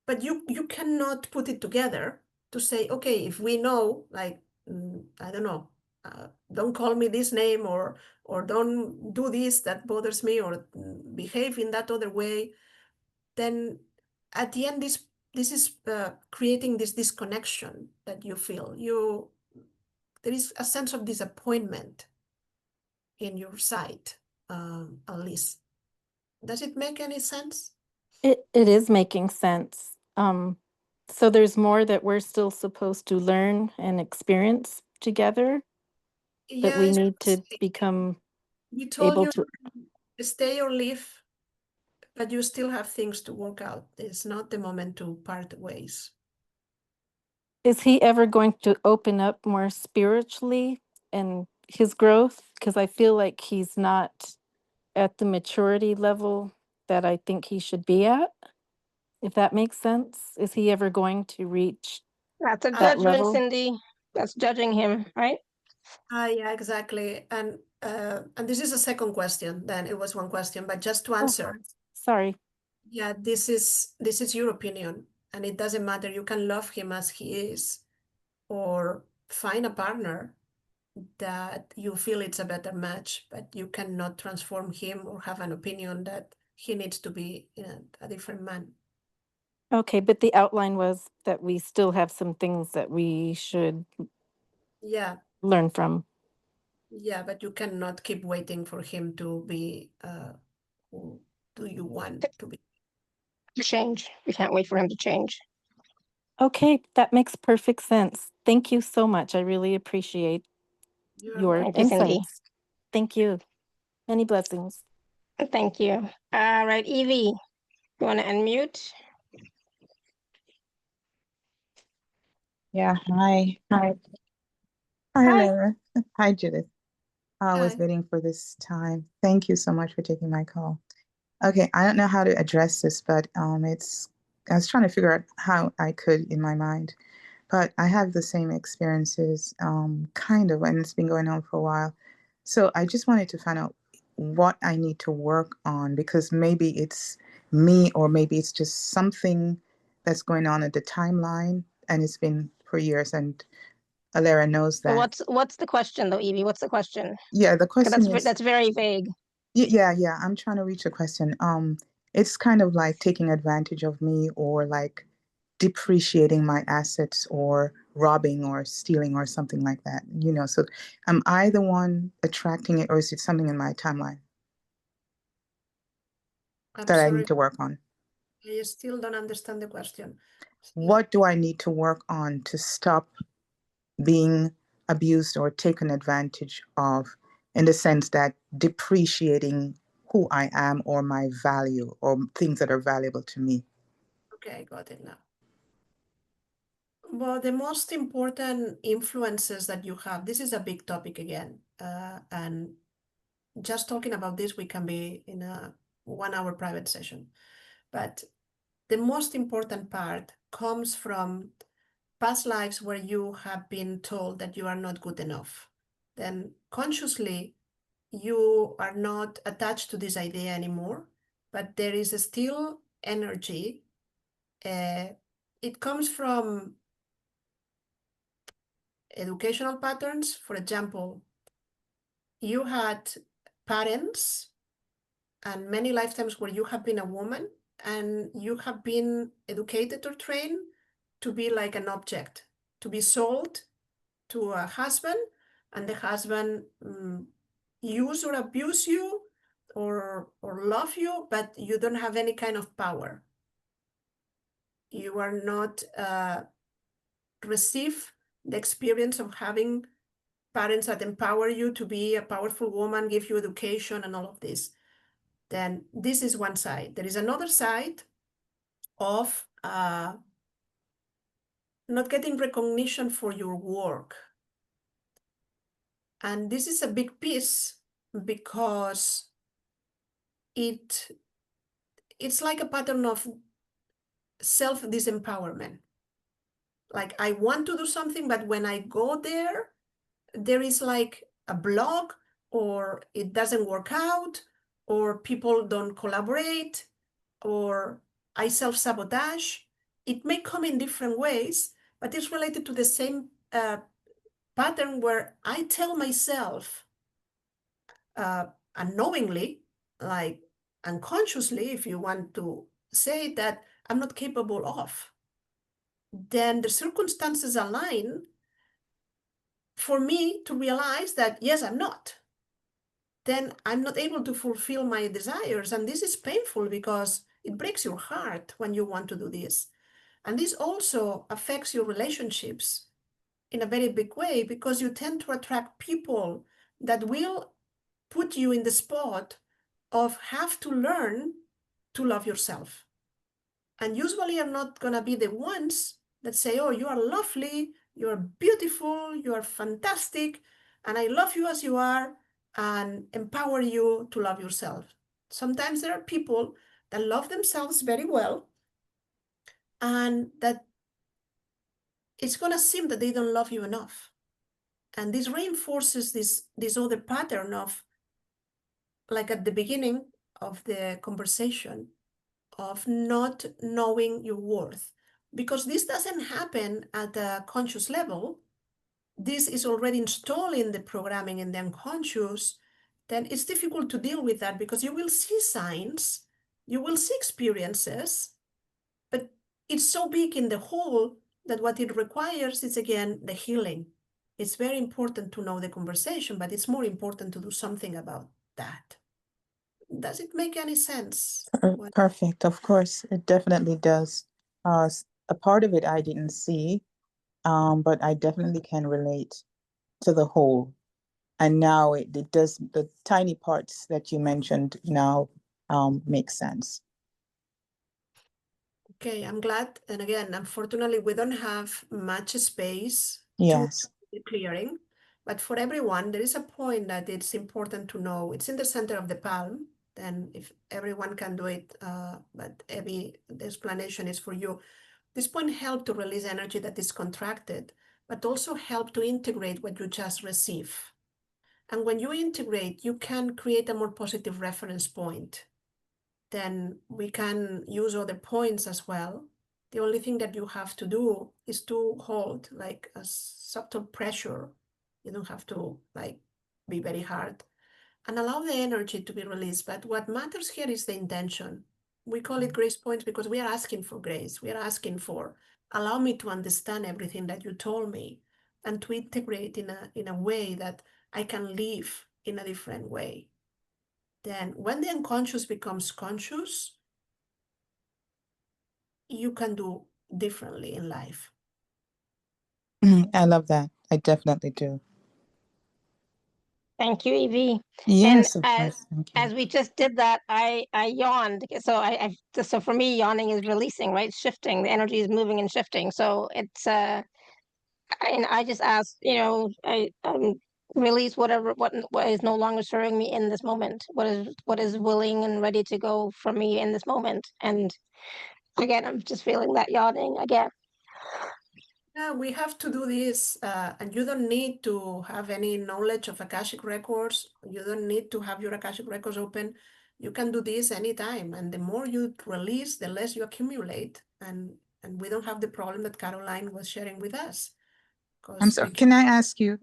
But you cannot put it together to say, okay, if we know, like, I don't know, don't call me this name, or don't do this that bothers me, or behave in that other way, then at the end, this is creating this disconnection that you feel. There is a sense of disappointment in your side, at least. Does it make any sense? It is making sense. So there's more that we're still supposed to learn and experience together, that we Yes, need to become we told able you to. stay or leave, but you still have things to work out. It's not the moment to part ways. Is he ever going to open up more spiritually and his growth? Because I feel like he's not at the maturity level that I think he should be at, if that makes sense. Is he ever going to reach That's a Uh, that judgment, level? Cindy. That's judging him, right? yeah, exactly. And this is a second question. Then it was one question, but just to Oh, answer, sorry. yeah, this is your opinion, and it doesn't matter. You can love him as he is, or find a partner that you feel it's a better match, but you cannot transform him or have an opinion that he needs to be a different man. Okay, but the outline was that we still have some things that we should Yeah, learn from. yeah, but you cannot keep waiting for him to be who do you want to be. To change. We can't wait for him to change. Okay, that makes perfect sense. Thank you so much. I really appreciate You're your welcome. Thank you, Cindy. insights. Thank you. Many blessings. Thank you. All right, Evie, you want to unmute? Yeah, hi. Hi. Hi, Hi. Lara. Hi, Judith. I was Hi. waiting for this time. Thank you so much for taking my call. Okay, I don't know how to address this, but I was trying to figure out how I could in my mind. But I have the same experiences, kind of, and it's been going on for a while. So I just wanted to find out what I need to work on, because maybe it's me, or maybe it's just something that's going on at the timeline, and it's been for years, and Alara knows So that. what's the question though, Evie? What's the question? Yeah, the 'Cause question is, that's very vague. yeah, I'm trying to reach a question. It's kind of like taking advantage of me, or like depreciating my assets, or robbing or stealing or something like that. So am I the one attracting it, or is it something in my timeline I'm that I sorry, need to work on? I still don't understand the question. What do I need to work on to stop being abused or taken advantage of, in the sense that depreciating who I am, or my value, or things that are valuable to me? Okay, I got it now. Well, the most important influences that you have, this is a big topic again, and just talking about this, we can be in a 1 hour private session. But the most important part comes from past lives where you have been told that you are not good enough. Then consciously, you are not attached to this idea anymore, but there is still energy. It comes from educational patterns. For example, you had parents and many lifetimes where you have been a woman, and you have been educated or trained to be like an object, to be sold to a husband, and the husband use or abuse you, or love you, but you don't have any kind of power. You are not receive the experience of having parents that empower you to be a powerful woman, give you education and all of this. Then this is one side. There is another side of not getting recognition for your work. And this is a big piece, because it's like a pattern of self-disempowerment. Like, I want to do something, but when I go there, there is like a block, or it doesn't work out, or people don't collaborate, or I self-sabotage. It may come in different ways, but it's related to the same pattern where I tell myself unknowingly, like unconsciously, if you want to say that I'm not capable of. Then the circumstances align for me to realize that, yes, I'm not. Then I'm not able to fulfill my desires. And this is painful because it breaks your heart when you want to do this. And this also affects your relationships in a very big way, because you tend to attract people that will put you in the spot of have to learn to love yourself. And usually are not going to be the ones that say, oh, you are lovely, you are beautiful, you are fantastic, and I love you as you are, and empower you to love yourself. Sometimes there are people that love themselves very well, and that it's going to seem that they don't love you enough. And this reinforces this other pattern of, like at the beginning of the conversation, of not knowing your worth. Because this doesn't happen at a conscious level, this is already installed in the programming in the unconscious, then it's difficult to deal with that, because you will see signs, you will see experiences, but it's so big in the whole that what it requires is, again, the healing. It's very important to know the conversation, but it's more important to do something about that. Does it make any sense? Perfect. Of course, it definitely does. A part of it I didn't see, but I definitely can relate to the whole. And now it does, the tiny parts that you mentioned now make sense. Okay, I'm glad. And again, unfortunately, we don't have much space Yes. to the clearing. But for everyone, there is a point that it's important to know. It's in the center of the palm. Then if everyone can do it, but Abby, the explanation is for you. This point helps to release energy that is contracted, but also help to integrate what you just received. And when you integrate, you can create a more positive reference point. Then we can use other points as well. The only thing that you have to do is to hold like a subtle pressure. You don't have to like be very hard, and allow the energy to be released. But what matters here is the intention. We call it grace points because we are asking for grace. We are asking for, allow me to understand everything that you told me, and to integrate in a way that I can live in a different way. Then when the unconscious becomes conscious, you can do differently in life. I love that. I definitely do. Thank you, Evie. Yes, And of course. Thank you. as we just did that, I yawned. So for me, yawning is releasing, right? Shifting. The energy is moving and shifting. So it's and I just asked, I release what is no longer serving me in this moment. What is willing and ready to go for me in this moment. And again, I'm just feeling that yawning again. Yeah, we have to do this, and you don't need to have any knowledge of Akashic Records. You don't need to have your Akashic Records open. You can do this anytime, and the more you release, the less you accumulate, and we don't have the problem that Caroline was sharing with us. I'm sorry, can I ask you,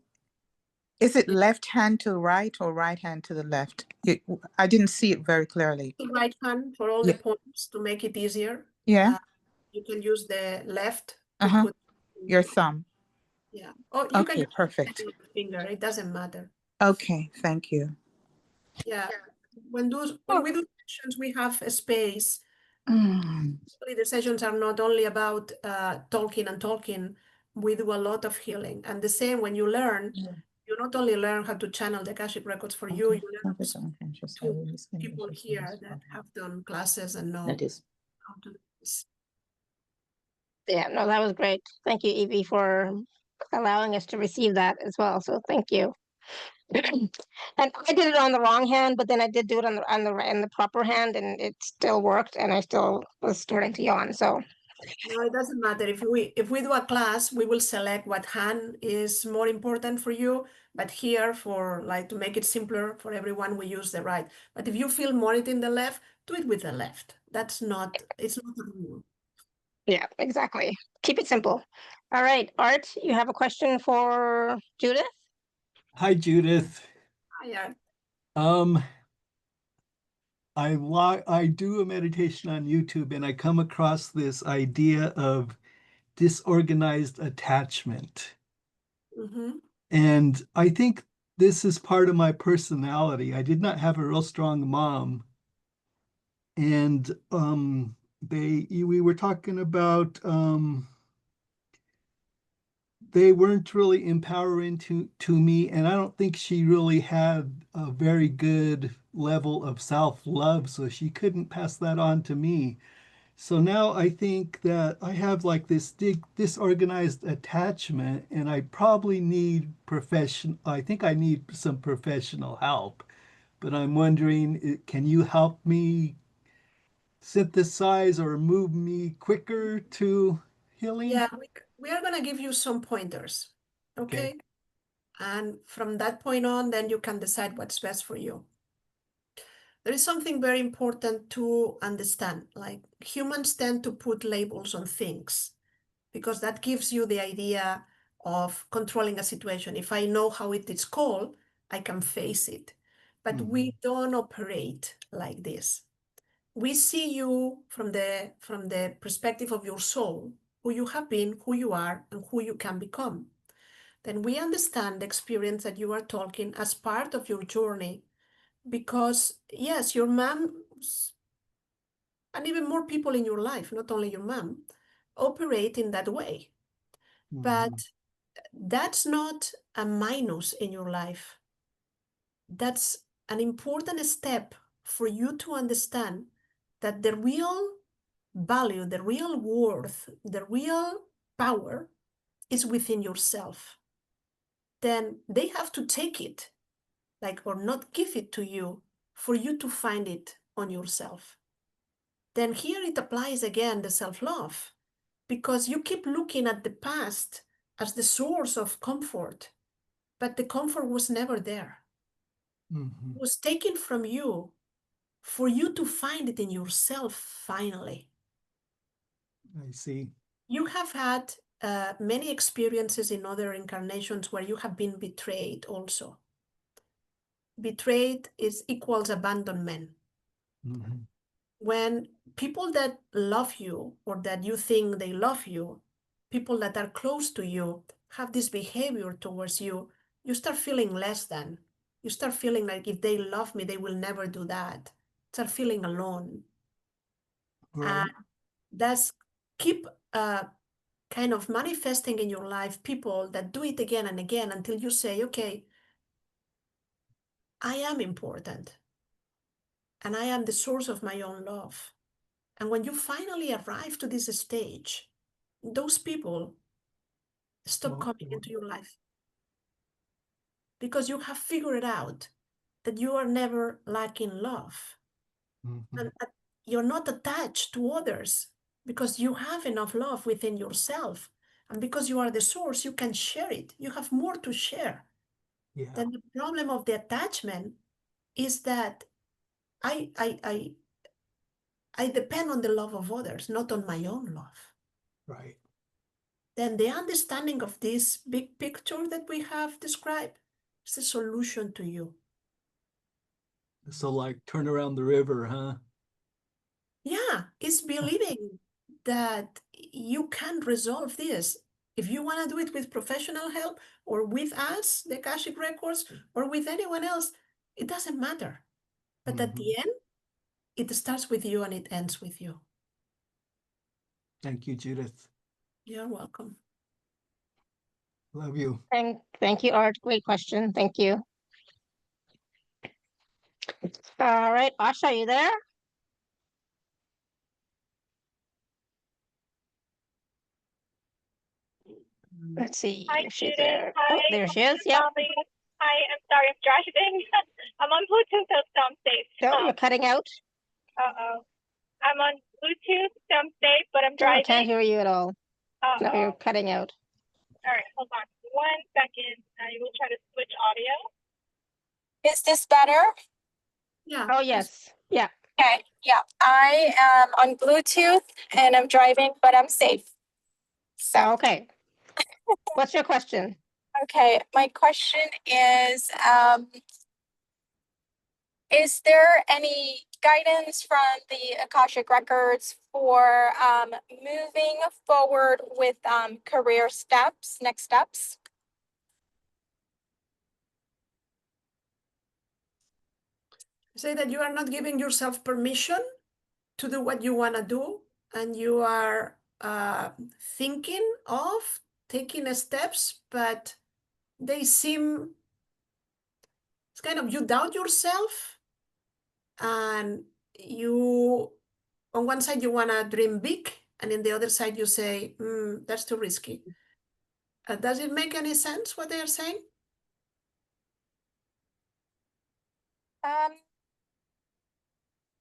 is it left hand to right or right hand to the left? I didn't see it very clearly. The right hand for all the points to make it easier. Yeah. You can use the left to put your thumb. Yeah. Oh, you can Okay, use perfect. your finger. It doesn't matter. Okay, thank you. Yeah. When we do sessions, we have a space. Usually the sessions are not only about talking and talking. We do a lot of healing. And the same when you learn, you not only learn how to channel the Akashic Records for you, you learn to people here that have done classes and know how to do this. Yeah, no, that was great. Thank you, Evie, for allowing us to receive that as well. So thank you. And I did it on the wrong hand, but then I did do it on the proper hand, and it still worked, and I still was starting to yawn. So no, it doesn't matter. If we do a class, we will select what hand is more important for you. But here, for like to make it simpler for everyone, we use the right. But if you feel more it in the left, do it with the left. It's not a rule. yeah, exactly. Keep it simple. All right, Art, you have a question for Judith? Hi, Judith. Hi, I do a meditation on YouTube and I come across this idea of disorganized attachment. Mm-hmm. And I think this is part of my personality. I did not have a real strong mom. And we were talking about they weren't really empowering to me, and I don't think she really had a very good level of self-love, so she couldn't pass that on to me. So now I think that I have like this disorganized attachment, and I probably need I think I need some professional help. But I'm wondering, can you help me synthesize or move me quicker to healing? Yeah, we are going to give you some pointers. Okay. Okay. And from that point on, then you can decide what's best for you. There is something very important to understand. Like humans tend to put labels on things because that gives you the idea of controlling a situation. If I know how it is called, I can face it. But we don't operate like this. We see you from the perspective of your soul, who you have been, who you are, and who you can become. Then we understand the experience that you are talking as part of your journey, because yes, your mom and even more people in your life, not only your mom, operate in that way. But that's not a minus in your life. That's an important step for you to understand that the real value, the real worth, the real power is within yourself. Then they have to take it, like, or not give it to you for you to find it on yourself. Then here it applies again the self-love, because you keep looking at the past as the source of comfort, but the comfort was never there. It was taken from you for you to find it in yourself finally. I see. You have had many experiences in other incarnations where you have been betrayed also. Betrayed is equals abandonment. When people that love you or that you think they love you, people that are close to you have this behavior towards you, you start feeling less than. You start feeling like if they love me, they will never do that. Start feeling alone. Right. And that's keep kind of manifesting in your life people that do it again and again until you say, okay, I am important and I am the source of my own love. And when you finally arrive to this stage, those people stop coming into your life because you have figured out that you are never lacking love. And you're not attached to others because you have enough love within yourself. And because you are the source, you can share it. You have more to share. Yeah. Then the problem of the attachment is that I depend on the love of others, not on my own love. Right. Then the understanding of this big picture that we have described is a solution to you. So like turn around the river, huh? Yeah, it's believing that you can resolve this. If you want to do it with professional help or with us, the Akashic Records, or with anyone else, it doesn't matter. But at the end, it starts with you and it ends with you. Thank you, Judith. You're welcome. Love you. Thank you, Art. Great question. Thank you. All right, Asha, are you there? Let's see Hi, if she's Judith. there. Hi. Oh, there she is. Yep. Hi, I'm sorry, I'm driving. I'm on Bluetooth, so I'm safe. No, you're cutting out. Uh-oh. I'm on Bluetooth, so I'm safe, but I'm No, I driving. can't hear you at all. Uh-oh. No, you're cutting out. All right, hold on 1 second. I will try to switch audio. Is this better? Yeah. Oh, yes. Yeah. Okay, yeah. I am on Bluetooth and I'm driving, but I'm safe. So, Okay. What's your question? Okay, my question is there any guidance from the Akashic Records for moving forward with career steps, next steps? Say that you are not giving yourself permission to do what you want to do, and you are thinking of taking steps, but they seem, it's kind of, you doubt yourself, and you, on one side you want to dream big, and in the other side you say, that's too risky. Does it make any sense what they are saying?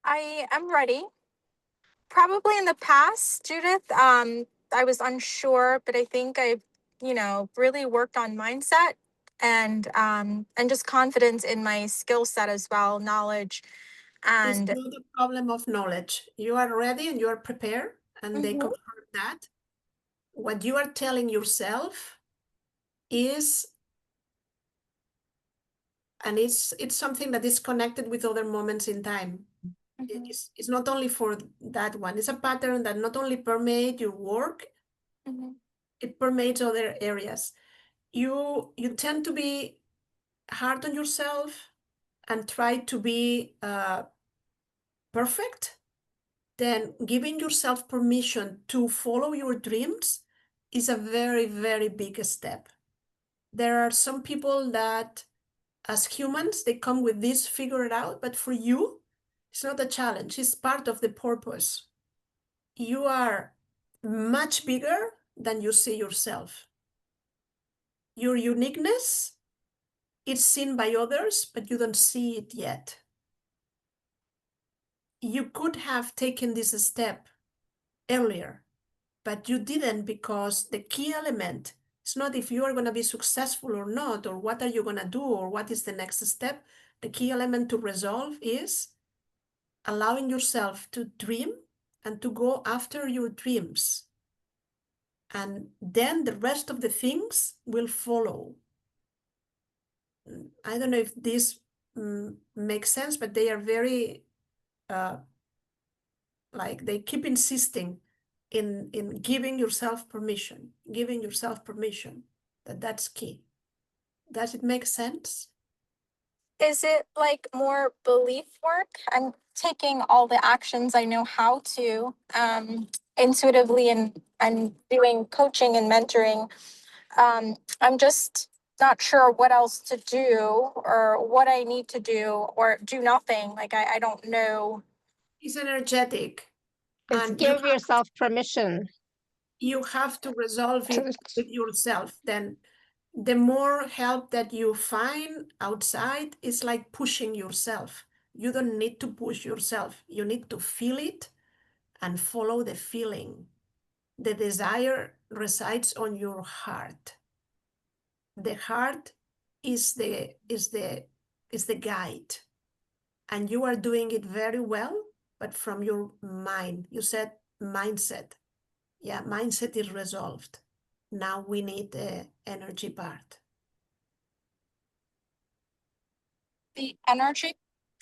I am ready. Probably in the past, Judith, I was unsure, but I think I've, really worked on mindset and just confidence in my skill set as well, knowledge. And it's not a problem of knowledge. You are ready and you are prepared, and they Mhm. confirm that. What you are telling yourself is, and it's something that is connected with other moments in time. It's not only for that one. It's a pattern that not only permeates your work, it permeates other areas. You tend to be hard on yourself and try to be perfect. Then giving yourself permission to follow your dreams is a very, very big step. There are some people that, as humans, they come with this figured out, but for you, it's not a challenge. It's part of the purpose. You are much bigger than you see yourself. Your uniqueness is seen by others, but you don't see it yet. You could have taken this step earlier, but you didn't, because the key element is not if you are going to be successful or not, or what are you going to do, or what is the next step. The key element to resolve is allowing yourself to dream and to go after your dreams. And then the rest of the things will follow. I don't know if this makes sense, but they are very, like, they keep insisting in giving yourself permission, that's key. Does it make sense? Is it like more belief work? I'm taking all the actions I know how to intuitively and doing coaching and mentoring. I'm just not sure what else to do or what I need to do or do nothing. Like I don't know. It's energetic. It's And give yourself permission. you have to resolve to it with yourself. Then the more help that you find outside is like pushing yourself. You don't need to push yourself. You need to feel it and follow the feeling. The desire resides on your heart. The heart is the guide, and you are doing it very well, but from your mind. You said mindset. Yeah, mindset is resolved. Now we need the energy part. The energy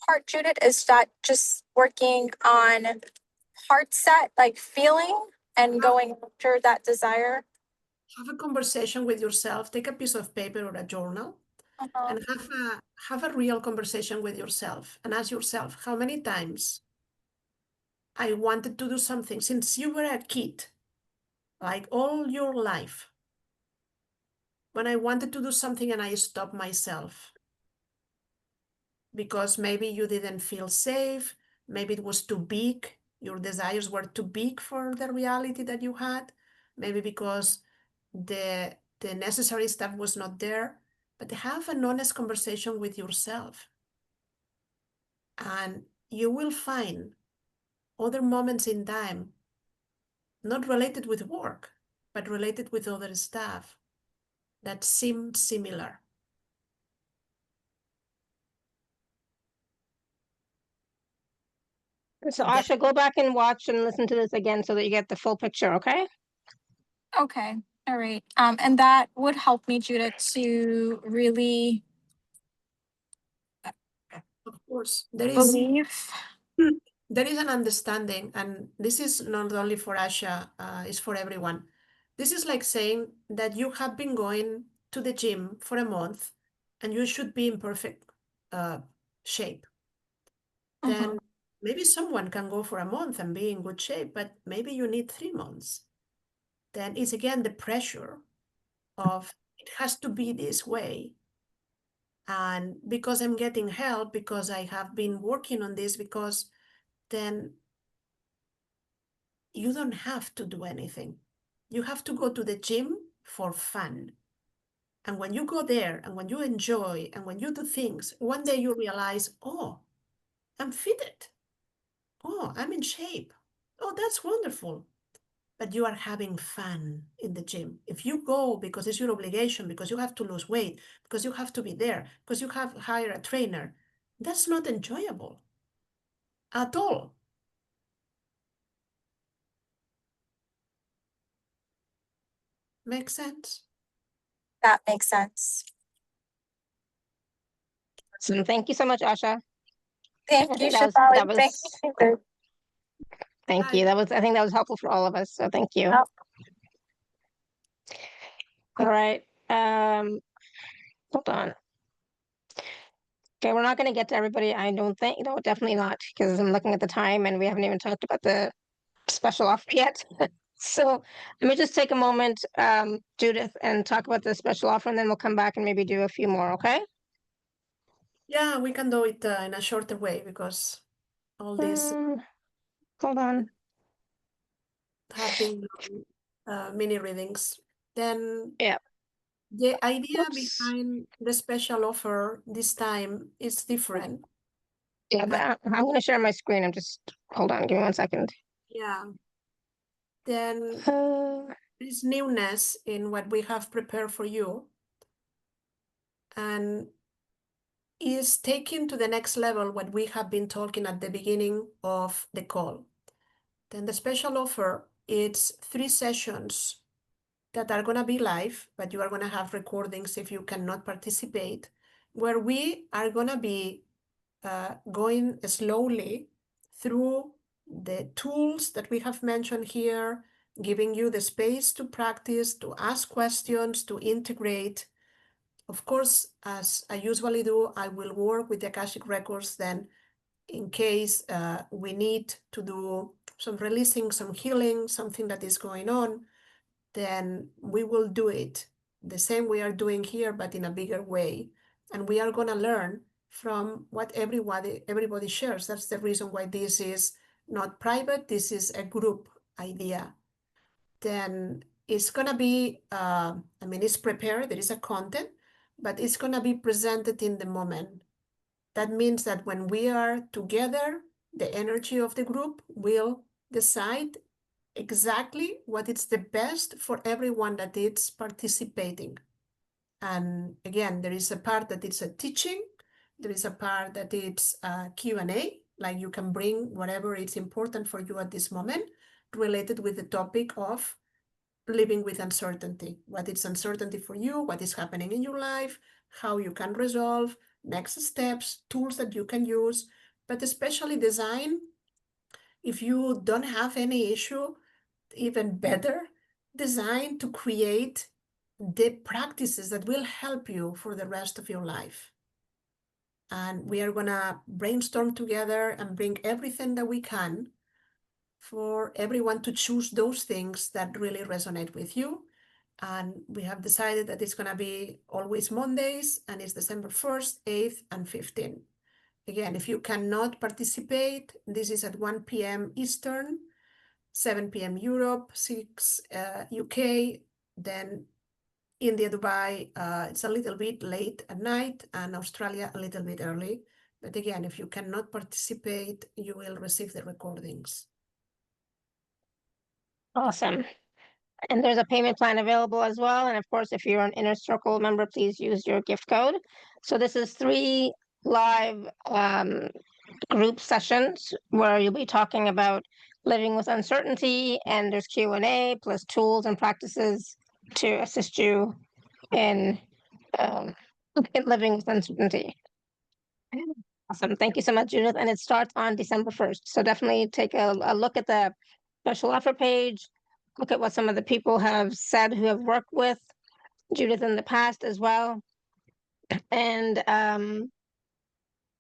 part, Judith, is that just working on heart set, like feeling and going after that desire? Have a conversation with yourself. Take a piece of paper or a journal and have a real conversation with yourself and ask yourself, how many times I wanted to do something since you were a kid, like all your life, when I wanted to do something and I stopped myself because maybe you didn't feel safe, maybe it was too big, your desires were too big for the reality that you had, maybe because the necessary stuff was not there. But have an honest conversation with yourself, and you will find other moments in time, not related with work, but related with other stuff that seem similar. So Asha, go back and watch and listen to this again so that you get the full picture, okay? Okay. All right. And that would help me, Judith, to really Of course, there is believe. there is an understanding, and this is not only for Asha, it's for everyone. This is like saying that you have been going to the gym for a month and you should be in perfect shape. Then maybe someone can go for a month and be in good shape, but maybe you need 3 months. Then it's again the pressure of it has to be this way. And because I'm getting help, because I have been working on this, because then you don't have to do anything. You have to go to the gym for fun. And when you go there and when you enjoy and when you do things, one day you realize, oh, I'm fitted. Oh, I'm in shape. Oh, that's wonderful. But you are having fun in the gym. If you go because it's your obligation, because you have to lose weight, because you have to be there, because you have hired a trainer, that's not enjoyable at all. Makes sense? That makes sense. So thank you so much, Asha. Thank I you, think Shefali. that Thank was you, Judith. thank you. I think that was helpful for all of us. So thank you. Yep. All right. Hold on. Okay, we're not going to get to everybody. I don't think. No, definitely not, because I'm looking at the time and we haven't even talked about the special offer yet. So let me just take a moment, Judith, and talk about the special offer, and then we'll come back and maybe do a few more. Okay? Yeah, we can do it in a shorter way because all these Hold on. have been mini readings. Then Yeah. the idea Whoops. behind the special offer this time is different. Yeah, I'm going to share my screen. Hold on. Give me 1 second. Yeah. Then Uh, there's newness in what we have prepared for you, and is taking to the next level what we have been talking at the beginning of the call. Then the special offer, it's 3 sessions that are going to be live, but you are going to have recordings if you cannot participate, where we are going to be going slowly through the tools that we have mentioned here, giving you the space to practice, to ask questions, to integrate. Of course, as I usually do, I will work with the Akashic Records then in case we need to do some releasing, some healing, something that is going on, then we will do it the same we are doing here, but in a bigger way. And we are going to learn from what everybody shares. That's the reason why this is not private. This is a group idea. Then it's going to be, it's prepared. There is a content, but it's going to be presented in the moment. That means that when we are together, the energy of the group will decide exactly what is the best for everyone that is participating. And again, there is a part that it's a teaching. There is a part that it's a Q&A, like you can bring whatever is important for you at this moment related with the topic of living with uncertainty. What is uncertainty for you? What is happening in your life? How you can resolve, next steps, tools that you can use, but especially design. If you don't have any issue, even better, designed to create the practices that will help you for the rest of your life. And we are gonna brainstorm together and bring everything that we can for everyone to choose those things that really resonate with you. And we have decided that it's gonna be always Mondays, and it's December 1st, 8th, and 15th. Again, if you cannot participate, this is at 1 p.m. Eastern, 7 p.m. Europe, 6 UK, then India, Dubai, it's a little bit late at night, and Australia a little bit early. But again, if you cannot participate, you will receive the recordings. Awesome. And there's a payment plan available as well. And of course, if you're an Inner Circle member, please use your gift code. So this is 3 live group sessions where you'll be talking about living with uncertainty, and there's Q&A plus tools and practices to assist you in, um, in living with uncertainty. Awesome. Thank you so much, Judith. And it starts on December 1st. So definitely take a look at the special offer page. Look at what some of the people have said who have worked with Judith in the past as well. And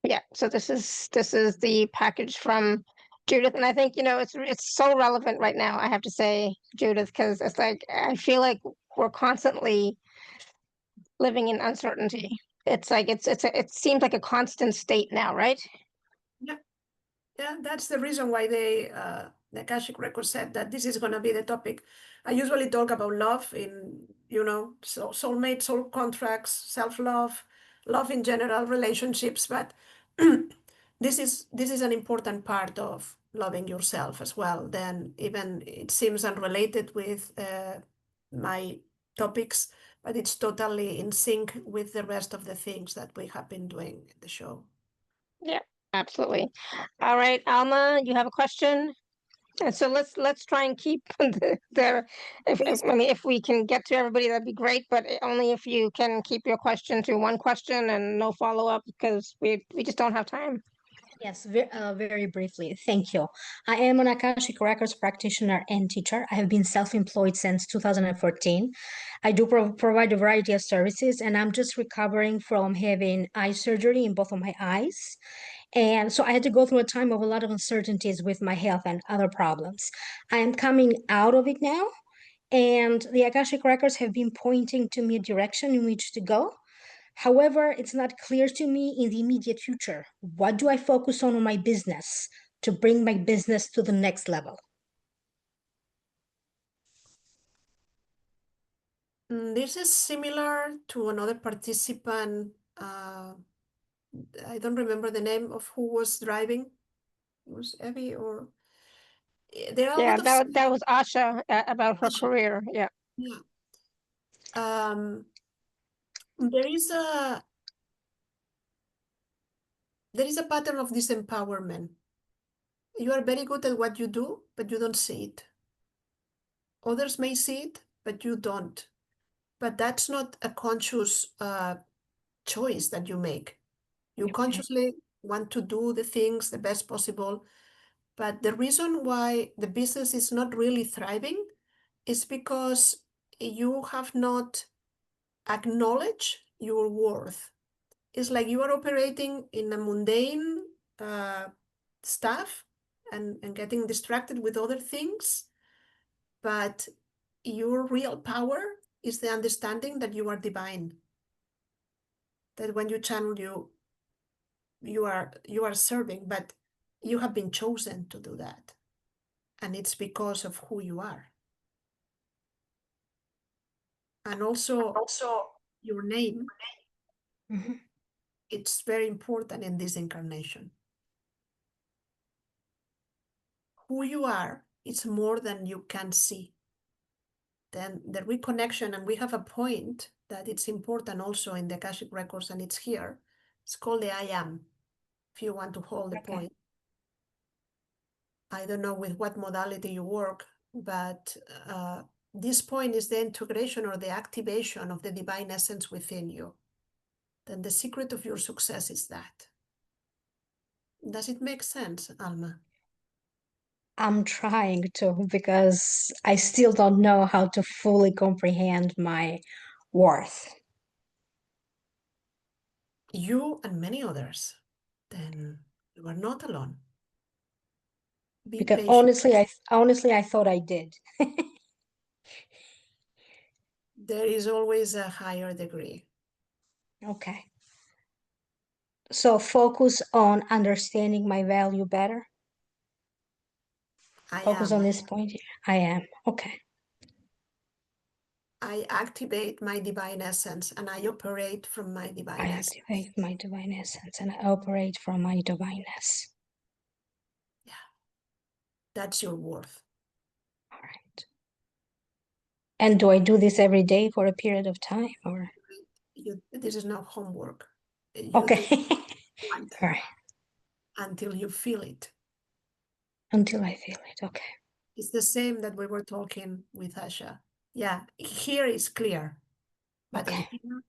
yeah, so this is the package from Judith. And I think, you know, it's so relevant right now, I have to say, Judith, because it's like I feel like we're constantly living in uncertainty. It's like it seems like a constant state now, right? Yeah, yeah, that's the reason why the Akashic Records said that this is going to be the topic. I usually talk about love in, you know, soulmate, soul contracts, self-love, love in general, relationships, but this is an important part of loving yourself as well. Then even it seems unrelated with my topics, but it's totally in sync with the rest of the things that we have been doing in the show. Yeah, absolutely. All right, Alma, you have a question? And so let's try and keep if we can get to everybody, that'd be great, but only if you can keep your question to one question and no follow-up, because we just don't have time. Yes, very briefly. Thank you. I am an Akashic Records practitioner and teacher. I have been self-employed since 2014. I do provide a variety of services, and I'm just recovering from having eye surgery in both of my eyes. And so I had to go through a time of a lot of uncertainties with my health and other problems. I am coming out of it now, and the Akashic Records have been pointing to me a direction in which to go. However, it's not clear to me in the immediate future. What do I focus on my business to bring my business to the next level? This is similar to another participant. I don't remember the name of who was driving. It was Evie or there are a Yeah, lot of that was Asha about her Asha. career. Yeah. Yeah. There is a pattern of disempowerment. You are very good at what you do, but you don't see it. Others may see it, but you don't. But that's not a conscious choice that you make. You consciously want to do the things the best possible. But the reason why the business is not really thriving is because you have not acknowledged your worth. It's like you are operating in a mundane stuff and getting distracted with other things. But your real power is the understanding that you are divine. That when you channel, you are serving, but you have been chosen to do that. And it's because of who you are. And also your name, it's very important in this incarnation. Who you are, it's more than you can see. Then the reconnection, and we have a point that it's important also in the Akashic Records, and it's here. It's called the I am, if you want to hold the point. I don't know with what modality you work, but this point is the integration or the activation of the divine essence within you. Then the secret of your success is that. Does it make sense, Alma? I'm trying to, because I still don't know how to fully comprehend my worth. You and many others, then you are not alone. Be Because patient. honestly, I thought I did. There is always a higher degree. Okay. So focus on understanding my value better. Focus on this point here. I am. Okay. I activate my divine essence and I operate from my divine essence. I activate my divine essence and I operate from my divineness. Yeah. That's your worth. All right. And do I do this every day for a period of time, or? This is not homework. Okay. All right. Until you feel it. Until I feel it. Okay. It's the same that we were talking with Asha. Yeah, here is clear, but in Okay. here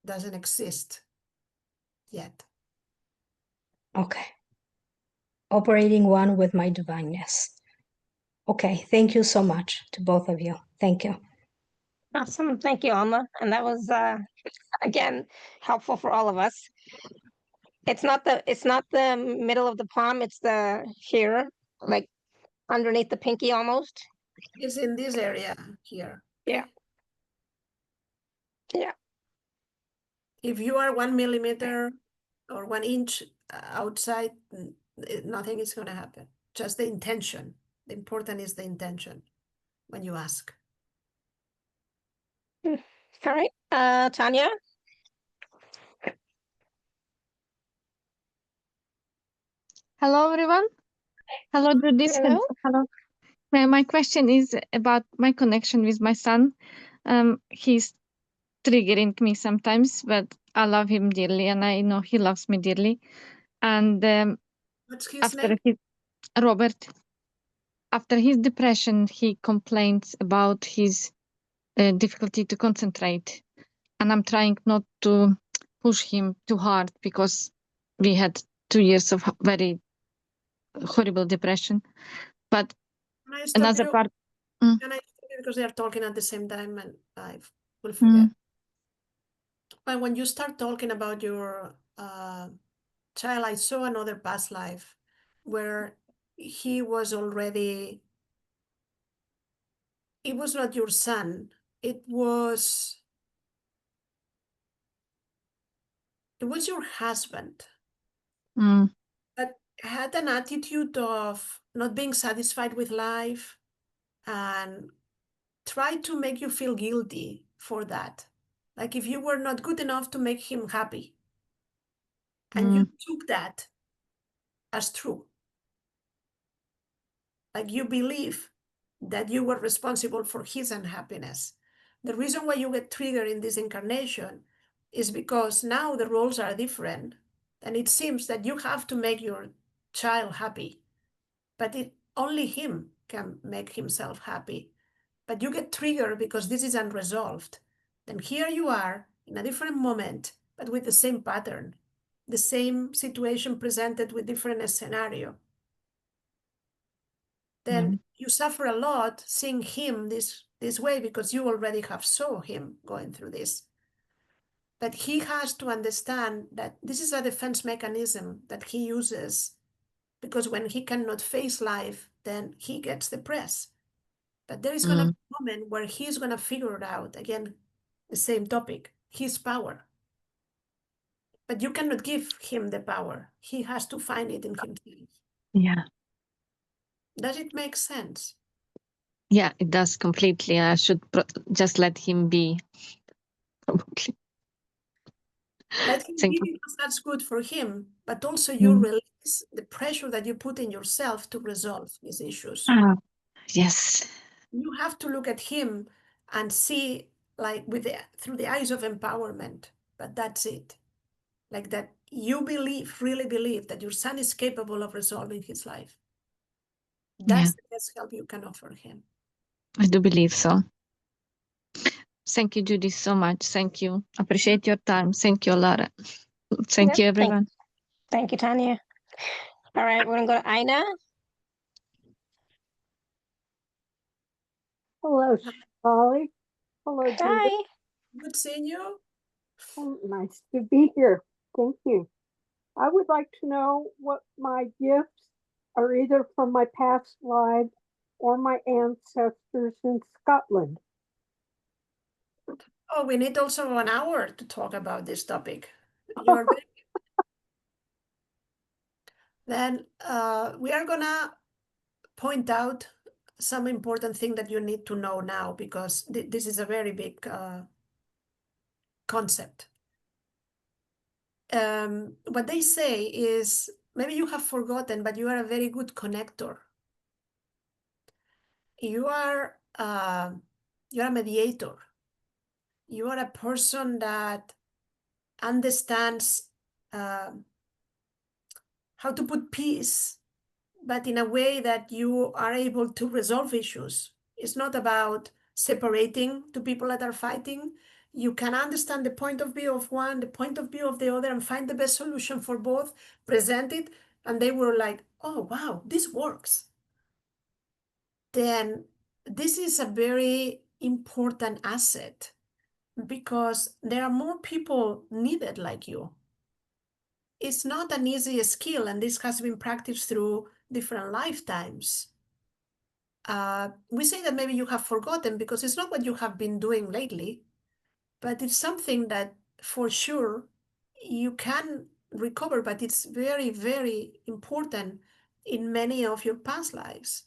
doesn't exist yet. Okay. Operating one with my divineness. Okay. Thank you so much to both of you. Thank you. Awesome. Thank you, Alma. And that was again helpful for all of us. It's not the middle of the palm, it's the here, like underneath the pinky almost. It's in this area here. Yeah. Yeah. If you are 1 millimeter or 1 inch outside, nothing is going to happen. Just the intention. The important is the intention when you ask. All right. Tanya. Hello, everyone. Hello, Judith. Hello. Hello. My question is about my connection with my son. He's triggering me sometimes, but I love him dearly, and I know he loves me dearly. And What's his after name? Robert, after his depression, he complains about his difficulty to concentrate, and I'm trying not to push him too hard because we had 2 years of very horrible depression. But Can I stop another you? part. Can I stop you because they are talking at the same time and I will forget. But when you start talking about your child, I saw another past life where he was already, it was not your son, it was your husband, but had an attitude of not being satisfied with life and tried to make you feel guilty for that. Like if you were not good enough to make him happy. And you took that as true. Like you believe that you were responsible for his unhappiness. The reason why you get triggered in this incarnation is because now the roles are different. And it seems that you have to make your child happy. But only him can make himself happy. But you get triggered because this is unresolved. Then here you are in a different moment, but with the same pattern, the same situation presented with different scenario. Then you suffer a lot seeing him this way because you already have saw him going through this. But he has to understand that this is a defense mechanism that he uses because when he cannot face life, then he gets depressed. But there is going to be a moment where he's going to figure it out, again, the same topic, his power. But you cannot give him the power. He has to find it in himself. Yeah. Does it make sense? Yeah, it does completely. I should just let him be. Probably. Let him Thank be you. because that's good for him, but also you release the pressure that you put in yourself to resolve these issues. Yes. You have to look at him and see like through the eyes of empowerment, but that's it. Like that you really believe that your son is capable of resolving his life. That's the best help you can offer him. I do believe so. Thank you, Judy, so much. Thank you. Appreciate your time. Thank you, Laura. Thank you, everyone. Thank you, Tanya. All right, we're going to go to Ina. Hello, Polly. Hello, Judith. Hi. Good seeing you. Oh, nice to be here. Thank you. I would like to know what my gifts are either from my past life or my ancestors in Scotland. Oh, we need also an hour to talk about this topic. You are very... Then we are gonna point out some important thing that you need to know now because this is a very big concept. What they say is, maybe you have forgotten, but you are a very good connector. You are a mediator. You are a person that understands how to put peace, but in a way that you are able to resolve issues. It's not about separating two people that are fighting. You can understand the point of view of one, the point of view of the other, and find the best solution for both, present it, and they were like, oh, wow, this works. Then this is a very important asset because there are more people needed like you. It's not an easy skill, and this has been practiced through different lifetimes. We say that maybe you have forgotten because it's not what you have been doing lately, but it's something that for sure you can recover, but it's very, very important in many of your past lives.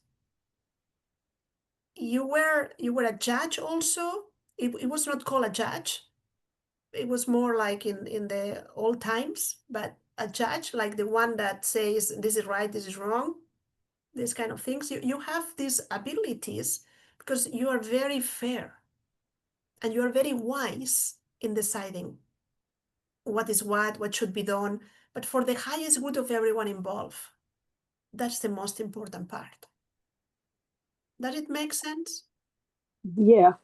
You were a judge also. It was not called a judge. It was more like in the old times, but a judge, like the one that says this is right, this is wrong, these kind of things. You have these abilities because you are very fair and you are very wise in deciding what is what should be done, but for the highest good of everyone involved. That's the most important part. Does it make sense? Yes.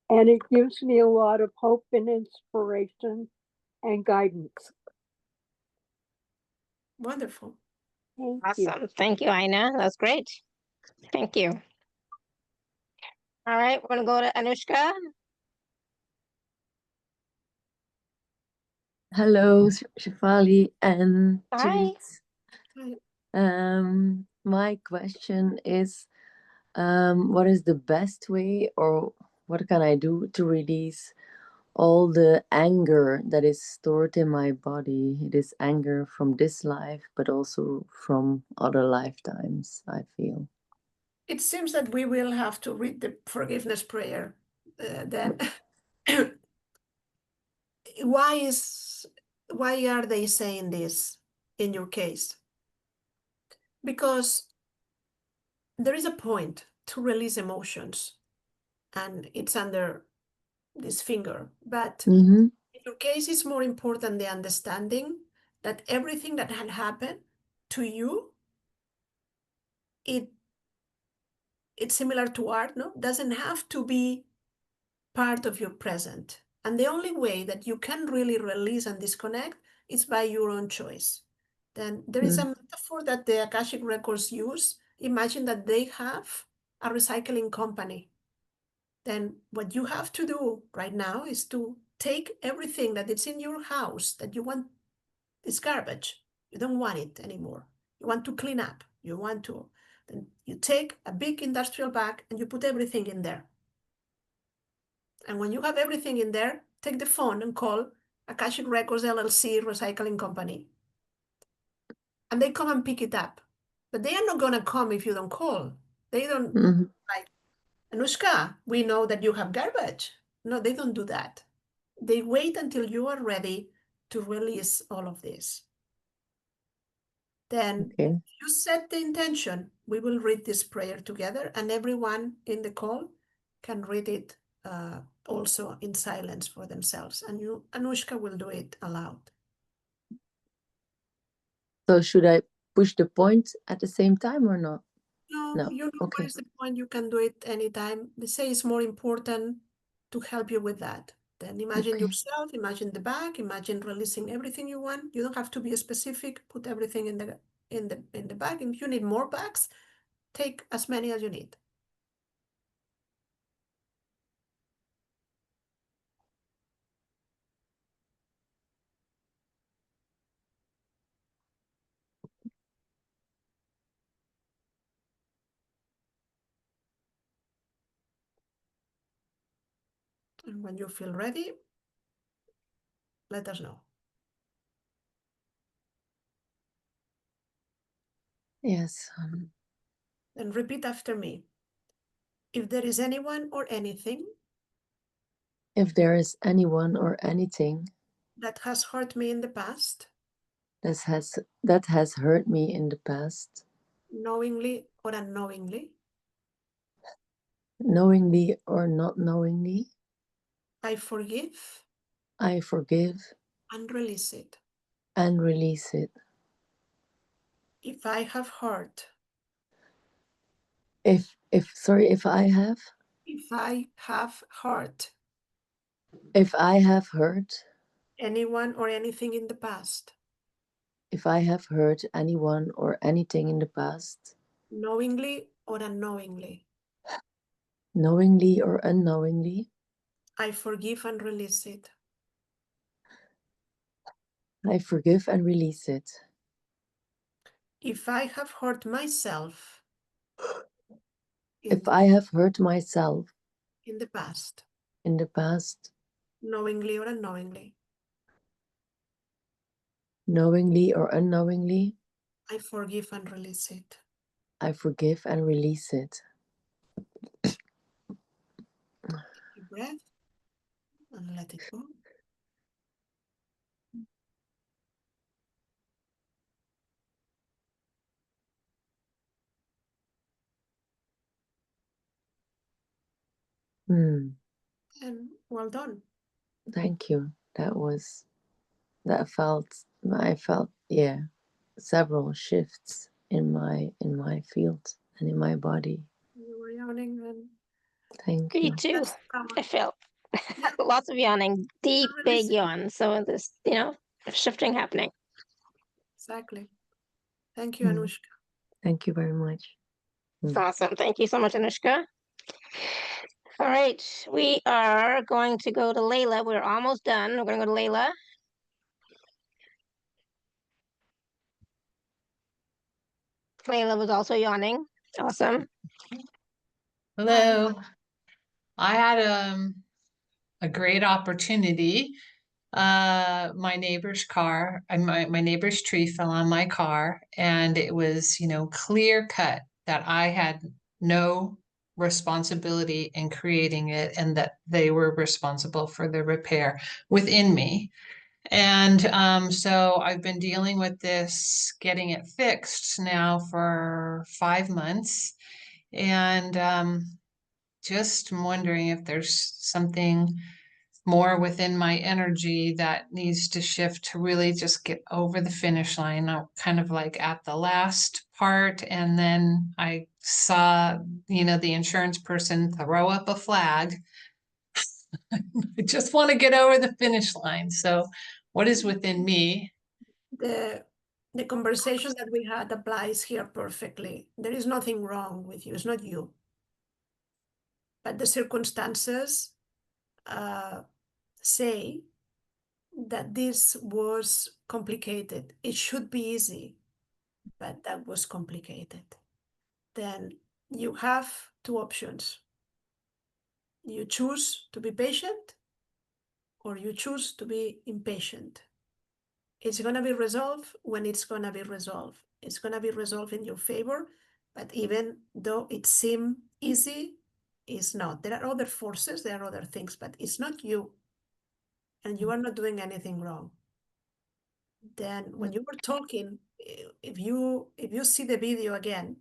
And it gives me a lot of hope and inspiration and guidance. Wonderful. Thank you. Awesome. Thank you, Aina. That's great. Thank you. All right, we're going to go to Anushka. Hello, Shefali and Hi. Judith. My question is, what is the best way, or what can I do to release all the anger that is stored in my body? It is anger from this life, but also from other lifetimes, I feel. It seems that we will have to read the forgiveness prayer then. Why are they saying this in your case? Because there is a point to release emotions, and it's under this finger. But in your case, it's more important the understanding that everything that had happened to you, it's similar to art, no? Doesn't have to be part of your present. And the only way that you can really release and disconnect is by your own choice. Then there is a metaphor that the Akashic Records use. Imagine that they have a recycling company. Then what you have to do right now is to take everything that is in your house that you want is garbage. You don't want it anymore. You want to clean up. You want to. Then you take a big industrial bag and you put everything in there. And when you have everything in there, take the phone and call Akashic Records LLC Recycling Company. And they come and pick it up. But they are not going to come if you don't call. They don't like, Anushka, we know that you have garbage. No, they don't do that. They wait until you are ready to release all of this. Then you set the intention. We will read this prayer together, and everyone in the call can read it also in silence for themselves. And you, Anushka, will do it aloud. So should I push the point at the same time or not? No, you know what is the point. You can do it anytime. They say it's more important to help you with that. Then imagine yourself, imagine the bag, imagine releasing everything you want. You don't have to be specific. Put everything in the bag. If you need more bags, take as many as you need. And when you feel ready, let us know. Yes. Then repeat after me. If there is anyone or anything If there is anyone or anything that has hurt me in the past, that has hurt me in the past, knowingly or unknowingly, knowingly or not knowingly, I forgive I forgive and release it. and release it. If I have hurt, If I have If I have hurt If I have hurt anyone or anything in the past, if I have hurt anyone or anything in the past, knowingly or unknowingly, knowingly or unknowingly, I forgive and release it. I forgive and release it. If I have hurt myself If I have hurt myself in the past, in the past, knowingly or unknowingly, knowingly or unknowingly, I forgive and release it. I forgive and release it. Take a breath and let it go. Hmm. And well done. Thank you. I felt, yeah, several shifts in my field and in my body. You were yawning and Thank Me you. too. that's the power. I felt Yeah. lots of yawning, deep, big Releasing. yawn. So this, shifting happening. Exactly. Thank you, Anushka. Thank you very much. Awesome. Thank you so much, Anushka. All right. We are going to go to Layla. We're almost done. We're going to go to Layla. Layla was also yawning. Awesome. Hello. I had a great opportunity. My neighbor's car, my neighbor's tree fell on my car, and it was, clear cut that I had no responsibility in creating it and that they were responsible for the repair within me. And so I've been dealing with this, getting it fixed now for 5 months. And just wondering if there's something more within my energy that needs to shift to really just get over the finish line. I'm kind of like at the last part, and then I saw, the insurance person throw up a flag. I just want to get over the finish line. So what is within me? The conversation that we had applies here perfectly. There is nothing wrong with you. It's not you. But the circumstances say that this was complicated. It should be easy, but that was complicated. Then you have two options. You choose to be patient or you choose to be impatient. It's going to be resolved when it's going to be resolved. It's going to be resolved in your favor, but even though it seems easy, it's not. There are other forces, there are other things, but it's not you. And you are not doing anything wrong. Then when you were talking, if you see the video again,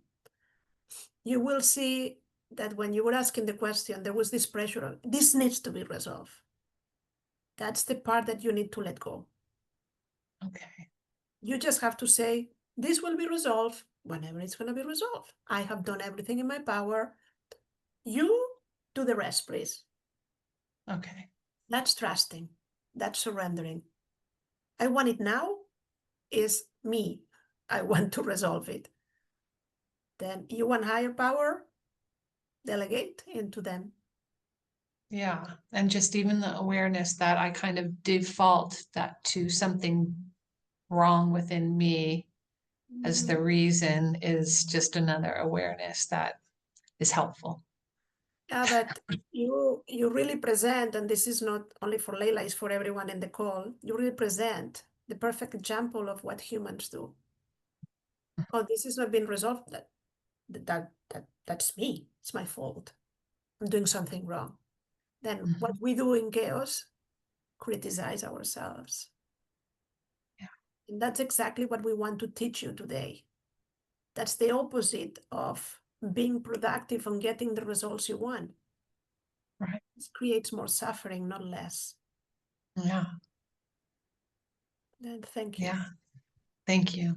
you will see that when you were asking the question, there was this pressure of, this needs to be resolved. That's the part that you need to let go. Okay. You just have to say, this will be resolved whenever it's going to be resolved. I have done everything in my power. You do the rest, please. Okay. That's trusting. That's surrendering. I want it now is me. I want to resolve it. Then you want higher power, delegate into them. Yeah. And just even the awareness that I kind of default that to something wrong within me as the reason is just another awareness that is helpful. Yeah, but you really present, and this is not only for Leila, it's for everyone in the call, you really present the perfect example of what humans do. Oh, this is not being resolved. That's me. It's my fault. I'm doing something wrong. Then what we do in chaos, criticize ourselves. Yeah. And that's exactly what we want to teach you today. That's the opposite of being productive and getting the results you want. Right. It creates more suffering, not less. Yeah. And thank you. Yeah. Thank you.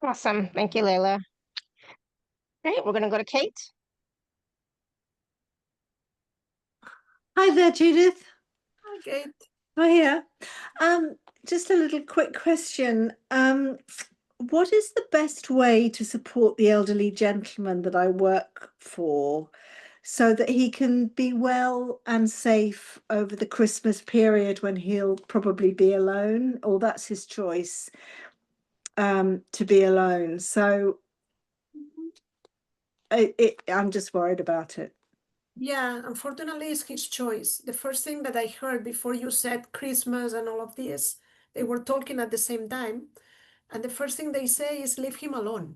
Awesome. Thank you, Layla. All right, we're going to go to Kate. Hi there, Judith. Okay. Oh, yeah. Just a little quick question. What is the best way to support the elderly gentleman that I work for so that he can be well and safe over the Christmas period when he'll probably be alone, or that's his choice, to be alone? So I'm just worried about it. Yeah, unfortunately, it's his choice. The first thing that I heard before you said Christmas and all of this, they were talking at the same time. And the first thing they say is leave him alone.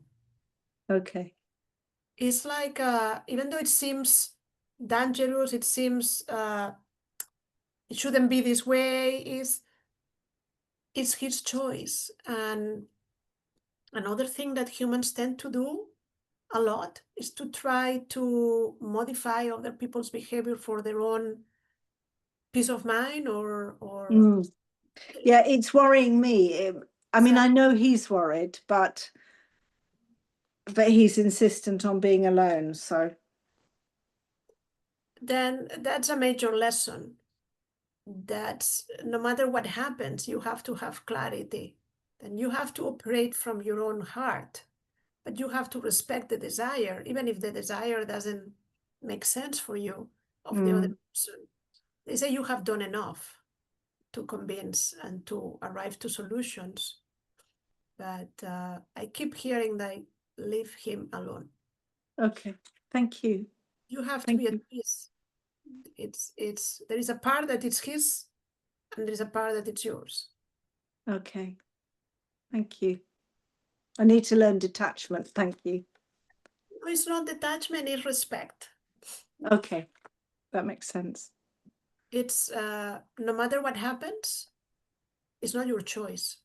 Okay. It's like, even though it seems dangerous, it seems it shouldn't be this way, it's his choice. And another thing that humans tend to do a lot is to try to modify other people's behavior for their own peace of mind or Yeah, it's worrying me. I mean, I know he's worried, but he's insistent on being alone, so then that's a major lesson. That's no matter what happens, you have to have clarity. And you have to operate from your own heart, but you have to respect the desire, even if the desire doesn't make sense for you of the other person. They say you have done enough to convince and to arrive to solutions. But I keep hearing that leave him alone. okay. Thank you. You have to be at peace. There is a part that it's his and there is a part that it's yours. Okay. Thank you. I need to learn detachment. Thank you. No, it's not detachment, it's respect. Okay. That makes sense. It's no matter what happens, it's not your choice.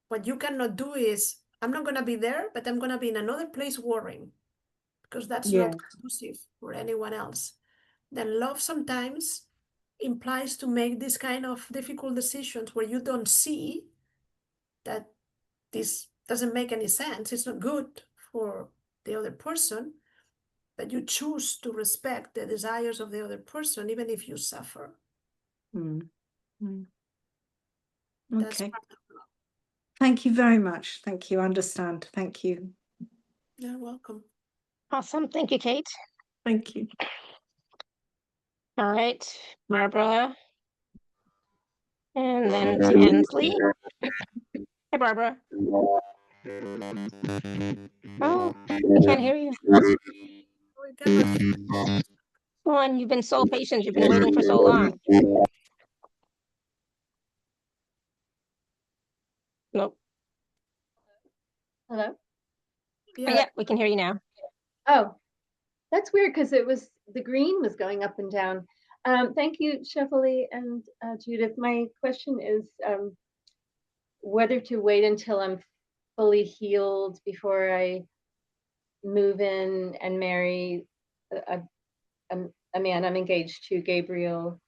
What you cannot do is, I'm not going to be there, but I'm going to be in another place worrying, because that's not conducive for anyone else. Then love sometimes implies to make this kind of difficult decisions where you don't see that this doesn't make any sense, it's not good for the other person, but you choose to respect the desires of the other person, even if you suffer. That's Okay. part of love. Thank you very much. Thank you. I understand. Thank you. You're welcome. Awesome. Thank you, Kate. Thank you. All right, Barbara. And then to Ansley. Hi, Barbara. Oh, we can't hear you. Oh, and you've been so patient. You've been waiting for so long. Nope. Hello? Yeah, we can hear you now. Oh, that's weird because the green was going up and down. Thank you, Shefali and Judith. My question is whether to wait until I'm fully healed before I move in and marry a man I'm engaged to, Gabriel,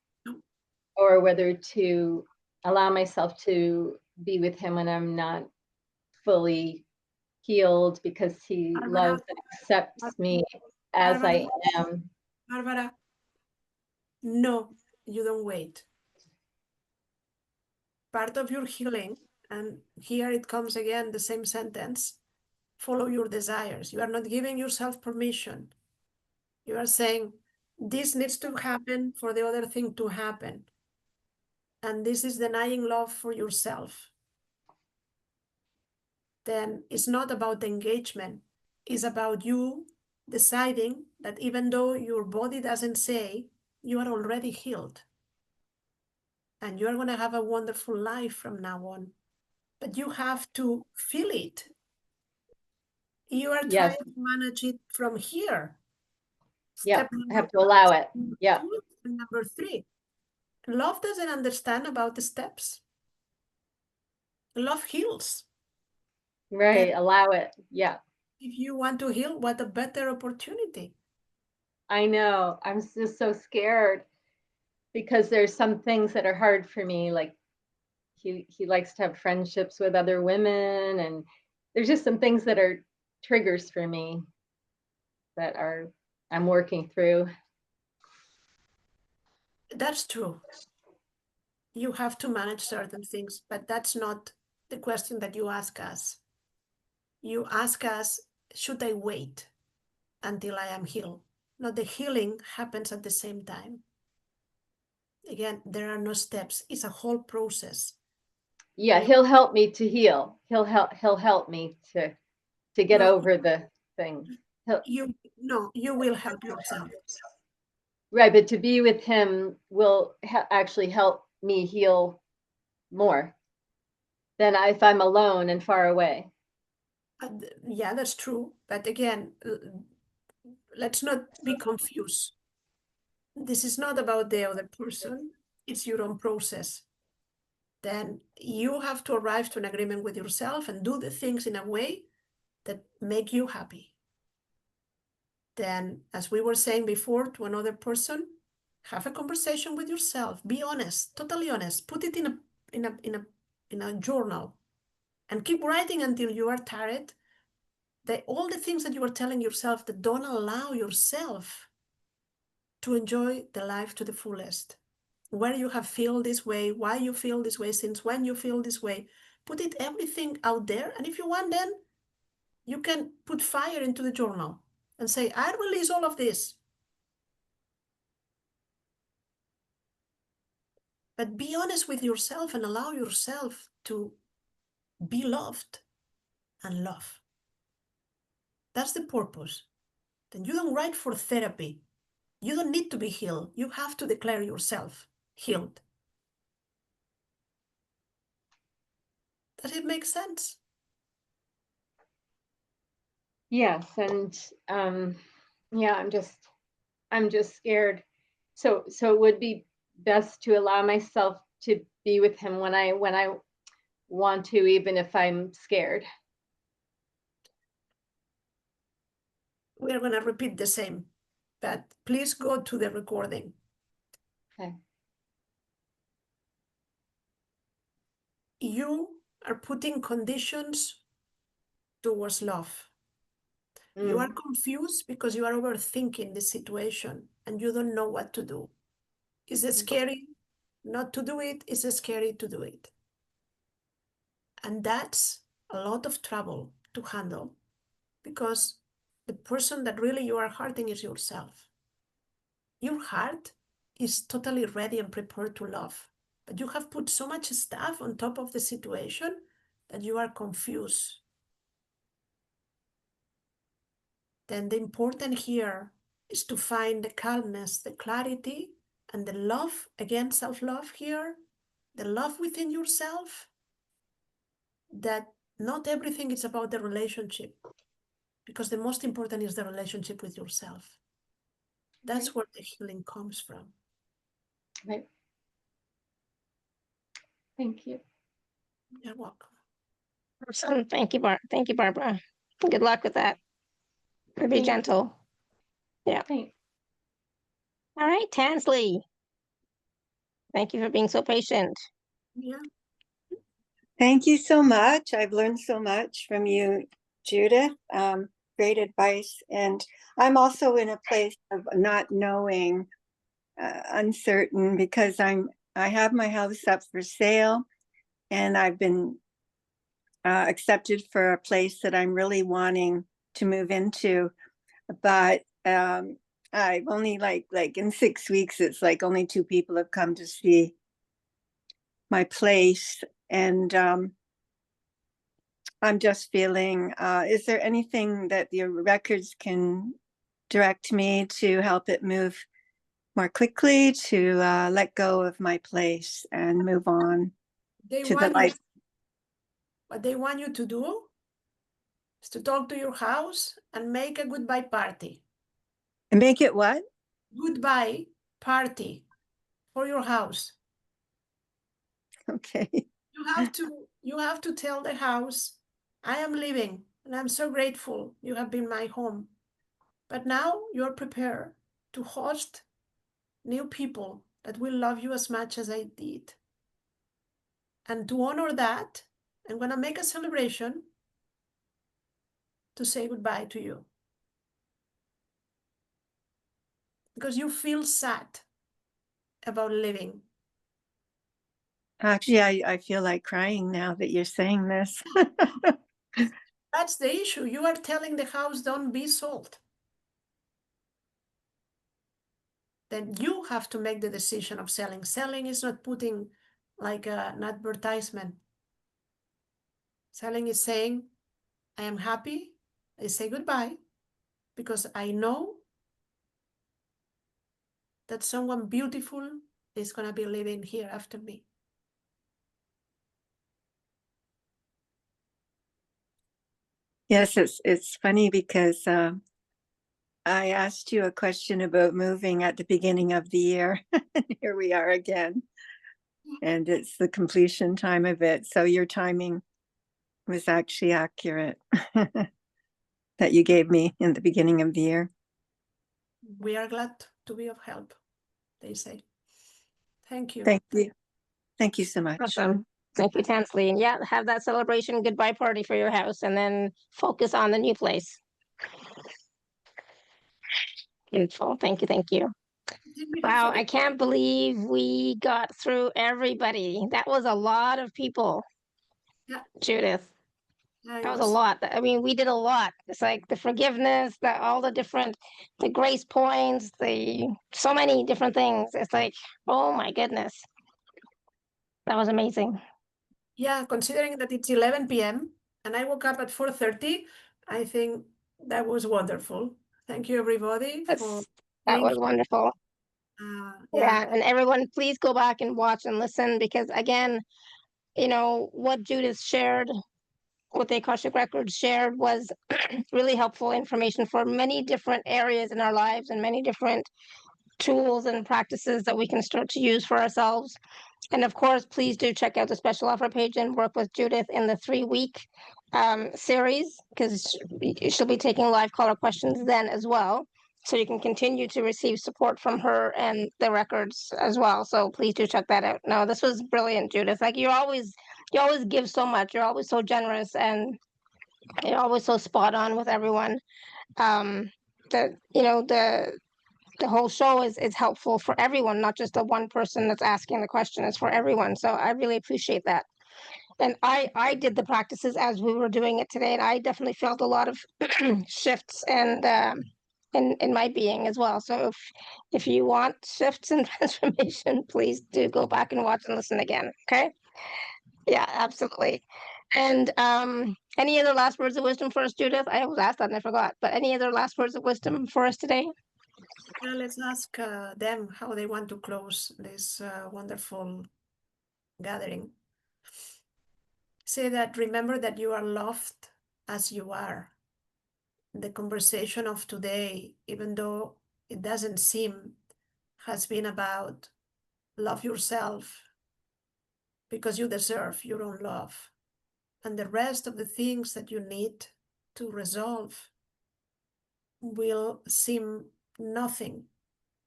or whether to allow myself to be with him when I'm not fully healed because he loves and accepts me as I am. Barbara, no, you don't wait. Part of your healing, and here it comes again, the same sentence, follow your desires. You are not giving yourself permission. You are saying, this needs to happen for the other thing to happen. And this is denying love for yourself. Then it's not about engagement. It's about you deciding that even though your body doesn't say, you are already healed. And you are going to have a wonderful life from now on. But you have to feel it. You are trying to manage it from here. Yeah, I have to allow it. Yeah. Number 3, love doesn't understand about the steps. Love heals. Right, allow it. Yeah. If you want to heal, what a better opportunity. I know. I'm just so scared because there's some things that are hard for me. Like he likes to have friendships with other women, and there's just some things that are triggers for me that I'm working through. That's true. You have to manage certain things, but that's not the question that you ask us. You ask us, should I wait until I am healed? No, the healing happens at the same time. Again, there are no steps. It's a whole process. Yeah, he'll help me to heal. He'll help me to get over the thing. You will help yourself. Right, but to be with him will actually help me heal more than if I'm alone and far away. Yeah, that's true. But again, let's not be confused. This is not about the other person. It's your own process. Then you have to arrive to an agreement with yourself and do the things in a way that make you happy. Then, as we were saying before to another person, have a conversation with yourself. Be honest, totally honest. Put it in a journal and keep writing until you are tired. All the things that you are telling yourself that don't allow yourself to enjoy the life to the fullest. Where you have feel this way, why you feel this way, since when you feel this way. Put it everything out there. And if you want, then you can put fire into the journal and say, I release all of this. But be honest with yourself and allow yourself to be loved and love. That's the purpose. Then you don't write for therapy. You don't need to be healed. You have to declare yourself healed. Does it make sense? Yes, and yeah, I'm just scared. So it would be best to allow myself to be with him when I want to, even if I'm scared. We are going to repeat the same, but please go to the recording. Okay. You are putting conditions towards love. You are confused because you are overthinking the situation and you don't know what to do. Is it scary not to do it? Is it scary to do it? And that's a lot of trouble to handle because the person that really you are hurting is yourself. Your heart is totally ready and prepared to love, but you have put so much stuff on top of the situation that you are confused. Then the important here is to find the calmness, the clarity, and the love, again, self-love here, the love within yourself, that not everything is about the relationship, because the most important is the relationship with yourself. That's where the healing comes from. Right. Thank you. You're welcome. Awesome. Thank you, Thank you, Barbara. Good luck with that. Be gentle. Yeah. Thanks. All right, Tansley. Thank you for being so patient. Yeah. Thank you so much. I've learned so much from you, Judith. Great advice. And I'm also in a place of not knowing, uncertain, because I have my house up for sale and I've been accepted for a place that I'm really wanting to move into. But I've only like in 6 weeks, it's like only 2 people have come to see my place. And I'm just feeling, is there anything that your records can direct me to help it move more quickly, to let go of my place and move on to the light? What they want you to do is to talk to your house and make a goodbye party. And make it what? Goodbye party for your house. Okay. You have to tell the house, I am leaving and I'm so grateful you have been my home. But now you're prepared to host new people that will love you as much as I did. And to honor that, I'm going to make a celebration to say goodbye to you. Because you feel sad about living? Actually, I feel like crying now that you're saying this. That's the issue. You are telling the house, don't be sold. Then you have to make the decision of selling. Selling is not putting like an advertisement. Selling is saying, I am happy. I say goodbye because I know that someone beautiful is going to be living here after me. Yes, it's funny because I asked you a question about moving at the beginning of the year. Here we are again. And it's the completion time of it. So your timing was actually accurate that you gave me in the beginning of the year. We are glad to be of help, they say. Thank you. Thank you. Thank you so much. Awesome. Thank you, Tansley. And yeah, have that celebration goodbye party for your house and then focus on the new place. Beautiful. Thank you. Thank you. Wow, I can't believe we got through everybody. That was a lot of people, Yeah. Judith. Yeah, That was a lot. I mean, we did a lot. It's like the forgiveness, all the different, the grace points, so many different things. It's like, oh my goodness. That was amazing. Yeah, considering that it's 11 p.m. and I woke up at 4:30, I think that was wonderful. Thank you, everybody. That was wonderful. Yeah, and everyone, please go back and watch and listen because, again, you know, what Judith shared, what the Akashic Records shared was really helpful information for many different areas in our lives and many different tools and practices that we can start to use for ourselves. And of course, please do check out the special offer page and work with Judith in the 3-week series because she'll be taking live caller questions then as well. So you can continue to receive support from her and the records as well. So please do check that out. No, this was brilliant, Judith. Like you always give so much. You're always so generous and you're always so spot on with everyone. That you know the whole show is helpful for everyone, not just the one person that's asking the question. It's for everyone. So I really appreciate that. And I did the practices as we were doing it today, and I definitely felt a lot of shifts and in my being as well. So if you want shifts and transformation, please do go back and watch and listen again. Okay? Yeah, absolutely. And any other last words of wisdom for us, Judith? I was asked that and I forgot. But any other last words of wisdom for us today? Yeah, let's ask them how they want to close this wonderful gathering. Say that, remember that you are loved as you are. The conversation of today, even though it doesn't seem, has been about love yourself because you deserve your own love. And the rest of the things that you need to resolve will seem nothing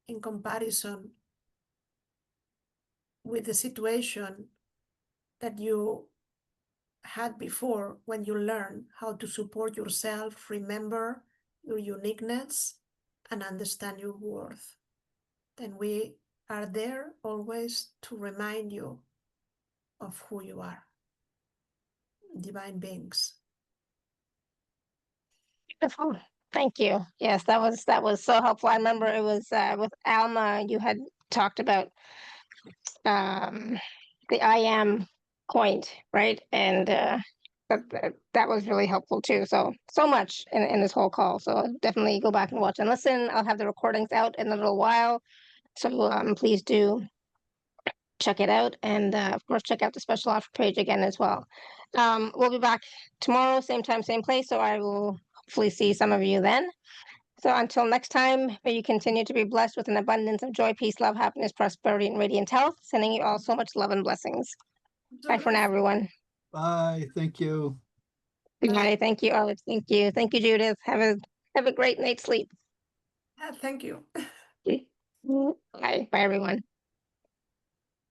in comparison with the situation that you had before when you learn how to support yourself, remember your uniqueness, and understand your worth. Then we are there always to remind you of who you are. Divine beings. Beautiful. Thank you. Yes, that was so helpful. I remember it was with Alma, you had talked about the I am point, right? And that was really helpful too. So much in this whole call. So definitely go back and watch and listen. I'll have the recordings out in a little while. So please do check it out. And of course, check out the special offer page again as well. We'll be back tomorrow, same time, same place. So I will hopefully see some of you then. So until next time, may you continue to be blessed with an abundance of joy, peace, love, happiness, prosperity, and radiant health. Sending you all so much love and blessings. Bye for now, everyone. Bye. Thank you. Good night. Thank you, Alex. Thank you. Thank you, Judith. Have a great night's sleep. Thank you. Bye. Bye, everyone.